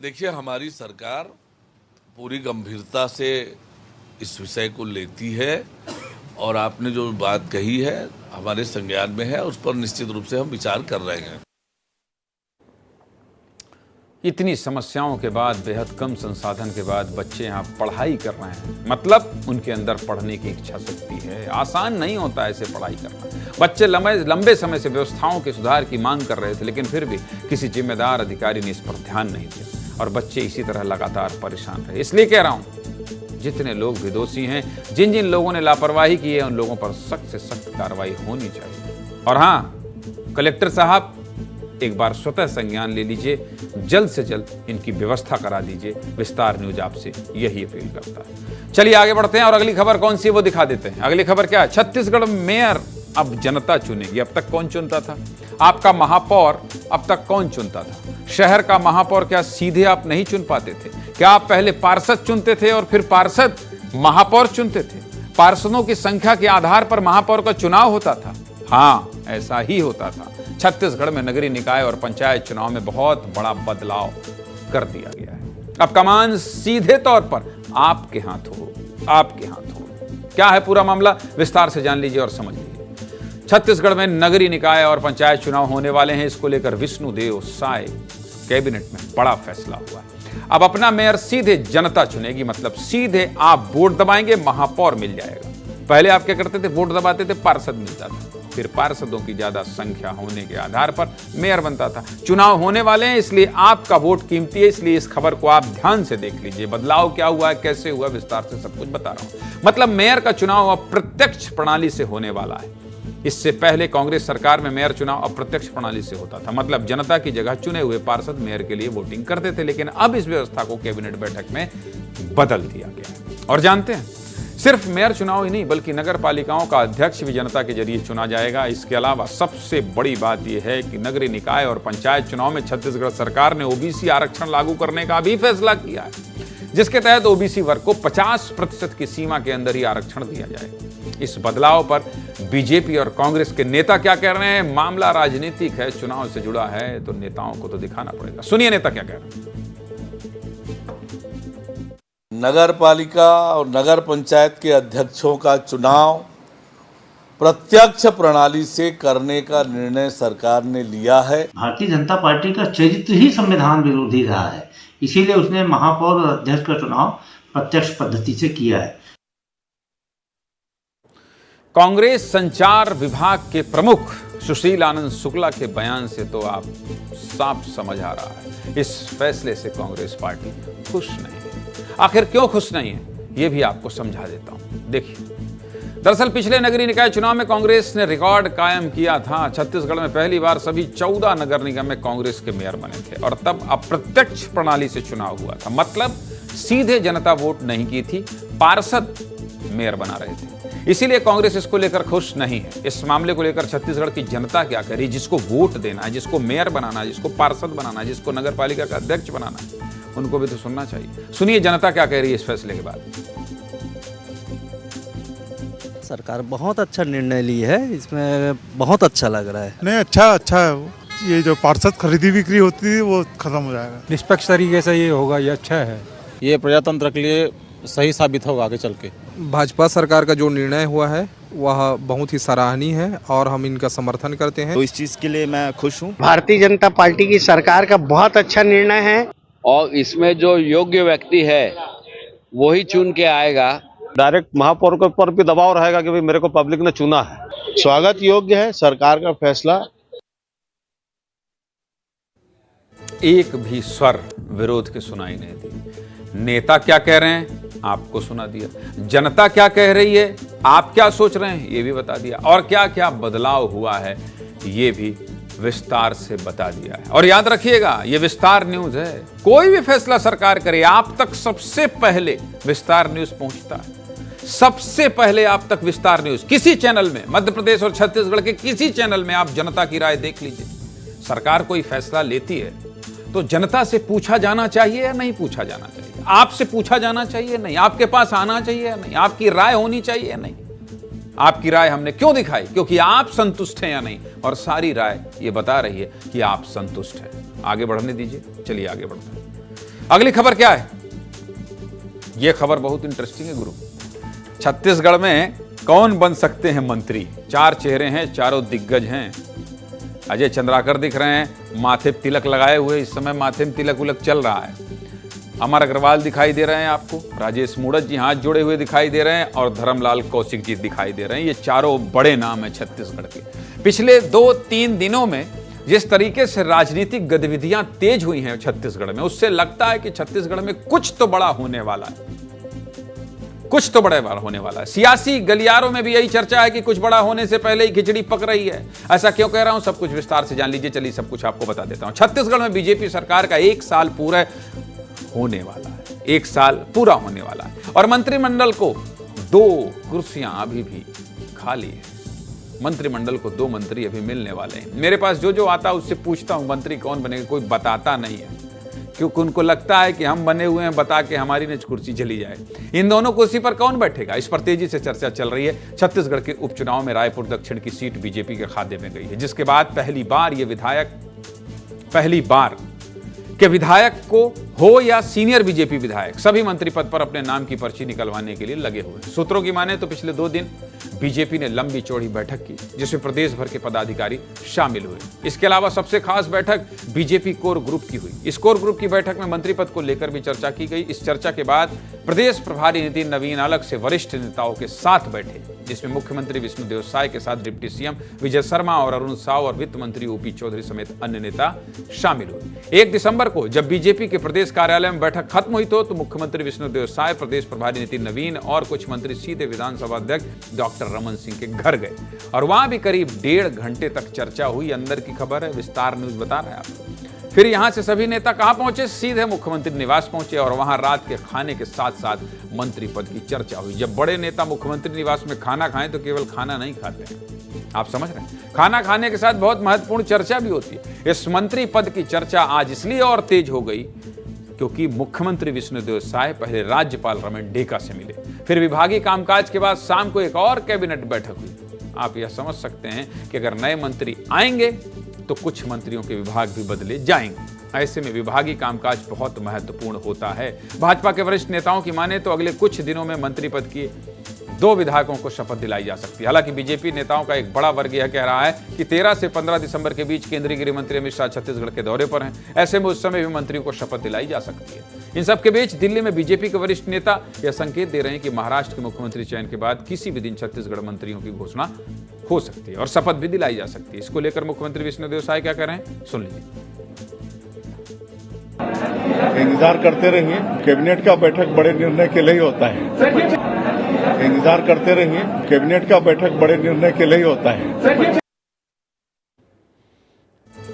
देखिए, हमारी सरकार पूरी गंभीरता से इस विषय को लेती है और आपने जो बात कही है हमारे संज्ञान में है, उस पर निश्चित रूप से हम विचार कर रहे हैं। इतनी समस्याओं के बाद, बेहद कम संसाधन के बाद बच्चे यहाँ पढ़ाई कर रहे हैं, मतलब उनके अंदर पढ़ने की इच्छा शक्ति है। आसान नहीं होता ऐसे पढ़ाई करना। बच्चे लंबे समय से व्यवस्थाओं के सुधार की मांग कर रहे थे, लेकिन फिर भी किसी जिम्मेदार अधिकारी ने इस पर ध्यान नहीं दिया और बच्चे इसी तरह लगातार परेशान रहे। इसलिए कह रहा हूँ, जितने लोग भी दोषी हैं, जिन जिन लोगों ने लापरवाही की है, उन लोगों पर सख्त से सख्त कार्रवाई होनी चाहिए। और हाँ, कलेक्टर साहब एक बार स्वतः संज्ञान ले लीजिए, जल्द से जल्द इनकी व्यवस्था करा दीजिए। विस्तार न्यूज आपसे यही अपील करता है। चलिए आगे बढ़ते हैं और अगली खबर कौन सी है वो दिखा देते हैं। अगली खबर क्या है? छत्तीसगढ़ मेयर अब जनता चुनेगी। अब तक कौन चुनता था? आपका महापौर अब तक कौन चुनता था? शहर का महापौर क्या सीधे आप नहीं चुन पाते थे? क्या आप पहले पार्षद चुनते थे और फिर पार्षद महापौर चुनते थे? पार्षदों की संख्या के आधार पर महापौर का चुनाव होता था। हाँ, ऐसा ही होता था। छत्तीसगढ़ में नगरीय निकाय और पंचायत चुनाव में बहुत बड़ा बदलाव कर दिया गया है। अब कमान सीधे तौर पर आपके हाथ हो, आपके हाथ हो। क्या है पूरा मामला? विस्तार से जान लीजिए और समझ लीजिए। छत्तीसगढ़ में नगरीय निकाय और पंचायत चुनाव होने वाले हैं। इसको लेकर विष्णुदेव साय कैबिनेट में बड़ा फैसला हुआ है। अब अपना मेयर सीधे जनता चुनेगी, मतलब सीधे आप वोट दबाएंगे, महापौर मिल जाएगा। पहले आप क्या करते थे? वोट दबाते थे, पार्षद मिलता था। फिर पार्षदों की ज्यादा संख्या होने के आधार पर मेयर बनता था। चुनाव होने वाले हैं, इसलिए आपका वोट कीमती है। इसलिए इस खबर को आप ध्यान से देख लीजिए। बदलाव क्या हुआ है, कैसे हुआ, विस्तार से सब कुछ बता रहा हूं। मतलब मेयर का चुनाव अब प्रत्यक्ष प्रणाली से होने वाला है। इससे पहले कांग्रेस सरकार में मेयर चुनाव अप्रत्यक्ष प्रणाली से होता था, मतलब जनता की जगह चुने हुए पार्षद मेयर के लिए वोटिंग करते थे। लेकिन अब इस व्यवस्था को कैबिनेट बैठक में बदल दिया गया है। और जानते हैं, सिर्फ मेयर चुनाव ही नहीं बल्कि नगर पालिकाओं का अध्यक्ष भी जनता के जरिए चुना जाएगा। इसके अलावा सबसे बड़ी बात यह है कि नगरीय निकाय और पंचायत चुनाव में छत्तीसगढ़ सरकार ने ओबीसी आरक्षण लागू करने का भी फैसला किया है, जिसके तहत ओबीसी वर्ग को 50% की सीमा के अंदर ही आरक्षण दिया जाएगा। इस बदलाव पर बीजेपी और कांग्रेस के नेता क्या कह रहे हैं? मामला राजनीतिक है, चुनाव से जुड़ा है, तो नेताओं को तो दिखाना पड़ेगा। सुनिए नेता क्या कह रहे हैं। नगर पालिका और नगर पंचायत के अध्यक्षों का चुनाव प्रत्यक्ष प्रणाली से करने का निर्णय सरकार ने लिया है। भारतीय जनता पार्टी का चरित्र ही संविधान विरोधी रहा है, इसीलिए उसने महापौर और अध्यक्ष का चुनाव प्रत्यक्ष पद्धति से किया है। कांग्रेस संचार विभाग के प्रमुख सुशील आनंद शुक्ला के बयान से तो आप साफ समझ आ रहा है, इस फैसले से कांग्रेस पार्टी खुश नहीं है। आखिर क्यों खुश नहीं है, यह भी आपको समझा देता हूं। देखिए, दरअसल पिछले नगरीय निकाय चुनाव में कांग्रेस ने रिकॉर्ड कायम किया था। छत्तीसगढ़ में पहली बार सभी 14 नगर निगम में कांग्रेस के मेयर बने थे और तब अप्रत्यक्ष प्रणाली से चुनाव हुआ था, मतलब सीधे जनता वोट नहीं की थी, पार्षद मेयर बना रहे थे। इसीलिए कांग्रेस इसको लेकर खुश नहीं है। इस मामले को लेकर छत्तीसगढ़ की जनता क्या कह रही है? जिसको वोट देना है, जिसको मेयर बनाना है, जिसको पार्षद बनाना है, जिसको नगर पालिका का अध्यक्ष बनाना है, उनको भी तो सुनना चाहिए। सुनिए जनता क्या कह रही है इस फैसले के बाद। सरकार बहुत अच्छा निर्णय ली है, इसमें बहुत अच्छा लग रहा है। नहीं, अच्छा है वो। ये जो पार्षद खरीदी बिक्री होती है वो खत्म हो जाएगा। निष्पक्ष तरीके से ये होगा, ये अच्छा है। ये प्रजातंत्र के लिए सही साबित होगा आगे चल के। भाजपा सरकार का जो निर्णय हुआ है वह बहुत ही सराहनीय है और हम इनका समर्थन करते हैं। तो इस चीज़ के लिए मैं खुश हूँ। भारतीय जनता पार्टी की सरकार का बहुत अच्छा निर्णय है और इसमें जो योग्य व्यक्ति है वही चुन के आएगा। डायरेक्ट महापौर के ऊपर भी दबाव रहेगा कि भाई मेरे को पब्लिक ने चुना है। स्वागत योग्य है सरकार का फैसला। एक भी स्वर विरोध के सुनाई नहीं दी। नेता क्या कह रहे हैं आपको सुना दिया, जनता क्या कह रही है, आप क्या सोच रहे हैं ये भी बता दिया, और क्या क्या बदलाव हुआ है ये भी विस्तार से बता दिया है। और याद रखिएगा ये विस्तार न्यूज है, कोई भी फैसला सरकार करे आप तक सबसे पहले विस्तार न्यूज पहुंचता है। सबसे पहले आप तक विस्तार न्यूज किसी चैनल में, मध्य प्रदेश और छत्तीसगढ़ के किसी चैनल में आप जनता की राय देख लीजिए। सरकार कोई फैसला लेती है तो जनता से पूछा जाना चाहिए या नहीं पूछा जाना चाहिए, आपसे पूछा जाना चाहिए नहीं, आपके पास आना चाहिए या नहीं, आपकी राय होनी चाहिए या नहीं। आपकी राय हमने क्यों दिखाई, क्योंकि आप संतुष्ट हैं या नहीं, और सारी राय ये बता रही है कि आप संतुष्ट हैं। आगे बढ़ने दीजिए, चलिए आगे बढ़ते हैं। अगली खबर क्या है, यह खबर बहुत इंटरेस्टिंग है गुरु। छत्तीसगढ़ में कौन बन सकते हैं मंत्री, 4 चेहरे हैं, चारों दिग्गज हैं। अजय चंद्राकर दिख रहे हैं, माथे तिलक लगाए हुए, इस समय माथे में तिलक उलक चल रहा है। अमर अग्रवाल दिखाई दे रहे हैं आपको, राजेश मूणत जी हाथ जोड़े हुए दिखाई दे रहे हैं, और धर्मलाल कौशिक जी दिखाई दे रहे हैं। ये चारों बड़े नाम हैं छत्तीसगढ़ के। पिछले 2-3 दिनों में जिस तरीके से राजनीतिक गतिविधियां तेज हुई हैं छत्तीसगढ़ में, उससे लगता है कि छत्तीसगढ़ में कुछ तो बड़ा होने वाला है, कुछ तो बड़ा होने वाला है। सियासी गलियारों में भी यही चर्चा है कि कुछ बड़ा होने से पहले ही खिचड़ी पक रही है। ऐसा क्यों कह रहा हूं, सब कुछ विस्तार से जान लीजिए। चलिए सब कुछ आपको बता देता हूं। छत्तीसगढ़ में बीजेपी सरकार का 1 साल पूरा होने वाला है, 1 साल पूरा होने वाला है, और मंत्रिमंडल को 2 कुर्सियां अभी भी खाली है। मंत्रिमंडल को 2 मंत्री अभी मिलने वाले हैं। मेरे पास जो आता है उससे पूछता हूं मंत्री कौन बनेगा, कोई बताता नहीं है, क्योंकि उनको लगता है कि हम बने हुए हैं, बता के हमारी न कुर्सी चली जाए। इन दोनों कुर्सी पर कौन बैठेगा, इस पर तेजी से चर्चा चल रही है। छत्तीसगढ़ के उपचुनाव में रायपुर दक्षिण की सीट बीजेपी के खाते में गई है, जिसके बाद पहली बार के विधायक को हो या सीनियर बीजेपी विधायक, सभी मंत्री पद पर अपने नाम की पर्ची निकलवाने के लिए लगे हुए हैं। सूत्रों की माने तो पिछले 2 दिन बीजेपी ने लंबी चौड़ी बैठक की, जिसमें प्रदेश भर के पदाधिकारी शामिल हुए। इसके अलावा सबसे खास बैठक बीजेपी कोर ग्रुप की हुई। इस कोर ग्रुप की बैठक में मंत्री पद को लेकर भी चर्चा की गई। इस चर्चा के बाद प्रदेश प्रभारी नितिन नवीन अलग से वरिष्ठ नेताओं के साथ बैठे, जिसमें मुख्यमंत्री विष्णुदेव साय के साथ डिप्टी सीएम विजय शर्मा और अरुण साव और वित्त मंत्री ओपी चौधरी समेत अन्य नेता शामिल हुए। 1 दिसंबर को जब बीजेपी के प्रदेश कार्यालय में बैठक खत्म हुई तो मुख्यमंत्री विष्णुदेव साय, प्रदेश प्रभारी नितिन नवीन और कुछ मंत्री सीधे विधानसभा अध्यक्ष डॉक्टर रमन सिंह के घर गए, और वहां भी करीब 1.5 घंटे तक चर्चा हुई। अंदर की खबर है, विस्तार न्यूज बता रहा है आपको। फिर यहां से सभी नेता कहां पहुंचे, सीधे मुख्यमंत्री निवास पहुंचे, और वहां रात के खाने के साथ साथ मंत्री पद की चर्चा हुई। जब बड़े नेता मुख्यमंत्री निवास में खाना खाएं तो केवल खाना नहीं खाते हैं, आप समझ रहे हैं, खाना खाने के साथ बहुत महत्वपूर्ण चर्चा भी होती है। इस मंत्री पद की चर्चा आज इसलिए और तेज हो गई क्योंकि मुख्यमंत्री विष्णुदेव साय पहले राज्यपाल रमेश डेका से मिले, फिर विभागीय कामकाज के बाद शाम को एक और कैबिनेट बैठक हुई। आप यह समझ सकते हैं कि अगर नए मंत्री आएंगे तो कुछ मंत्रियों के विभाग भी बदले जाएंगे। ऐसे में विभागीय कामकाज बहुत महत्वपूर्ण होता है। भाजपा के वरिष्ठ नेताओं की माने तो अगले कुछ दिनों में मंत्री पद की 2 विधायकों को शपथ दिलाई जा सकती है। हालांकि बीजेपी नेताओं का एक बड़ा वर्ग यह कह रहा है कि 13 से 15 दिसंबर के बीच केंद्रीय गृह मंत्री अमित शाह छत्तीसगढ़ के दौरे पर हैं। ऐसे में उस समय भी मंत्रियों को शपथ दिलाई जा सकती है। इन सबके बीच दिल्ली में बीजेपी के वरिष्ठ नेता यह संकेत दे रहे हैं कि महाराष्ट्र के मुख्यमंत्री चयन के बाद किसी भी दिन छत्तीसगढ़ मंत्रियों की घोषणा हो सकती है और शपथ भी दिलाई जा सकती है। इसको लेकर मुख्यमंत्री विष्णुदेव साय क्या कह रहे हैं, सुन लीजिए। इंतजार करते रहिए, कैबिनेट का बैठक बड़े निर्णय के लिए ही होता है। इंतजार करते रहिए, कैबिनेट का बैठक बड़े निर्णय के लिए ही होता है।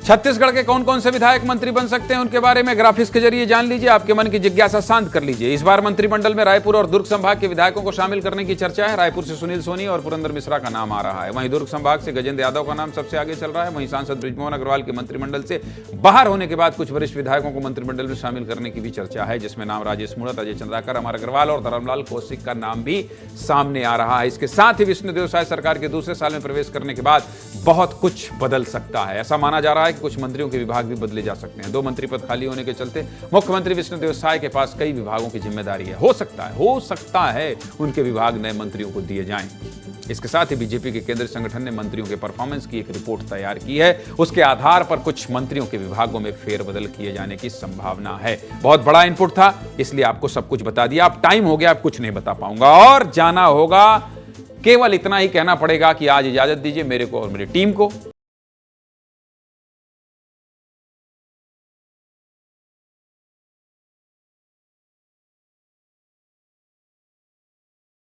छत्तीसगढ़ के कौन कौन से विधायक मंत्री बन सकते हैं उनके बारे में ग्राफिक्स के जरिए जान लीजिए, आपके मन की जिज्ञासा शांत कर लीजिए। इस बार मंत्रिमंडल में रायपुर और दुर्ग संभाग के विधायकों को शामिल करने की चर्चा है। रायपुर से सुनील सोनी और पुरंदर मिश्रा का नाम आ रहा है। वहीं दुर्ग संभाग से गजेंद्र यादव का नाम सबसे आगे चल रहा है। वहीं सांसद बृजमोहन अग्रवाल के मंत्रिमंडल से बाहर होने के बाद कुछ वरिष्ठ विधायकों को मंत्रिमंडल में शामिल करने की भी चर्चा है, जिसमें नाम राजेश मूणत, अजय चंद्राकर, अमर अग्रवाल और धर्मलाल कौशिक का नाम भी सामने आ रहा है। इसके साथ ही विष्णुदेव साय सरकार के दूसरे साल में प्रवेश करने के बाद बहुत कुछ बदल सकता है। ऐसा माना जा रहा है कि कुछ मंत्रियों के विभाग भी बदले जा सकते हैं। 2 मंत्री पद खाली होने के चलते मुख्यमंत्री विष्णुदेव साय के पास कई विभागों की जिम्मेदारी है। हो सकता है उनके विभाग नए मंत्रियों को दिए जाएं। इसके साथ ही बीजेपी के केंद्रीय संगठन ने मंत्रियों के परफॉर्मेंस की एक रिपोर्ट तैयार की है। उसके आधार पर कुछ मंत्रियों के विभागों में फेरबदल किए जाने की संभावना है। बहुत बड़ा इनपुट था, इसलिए आपको सब कुछ बता दिया। अब टाइम हो गया, अब कुछ नहीं बता पाऊंगा और जाना होगा। केवल इतना ही कहना पड़ेगा कि आज इजाजत दीजिए मेरे को और मेरी टीम को।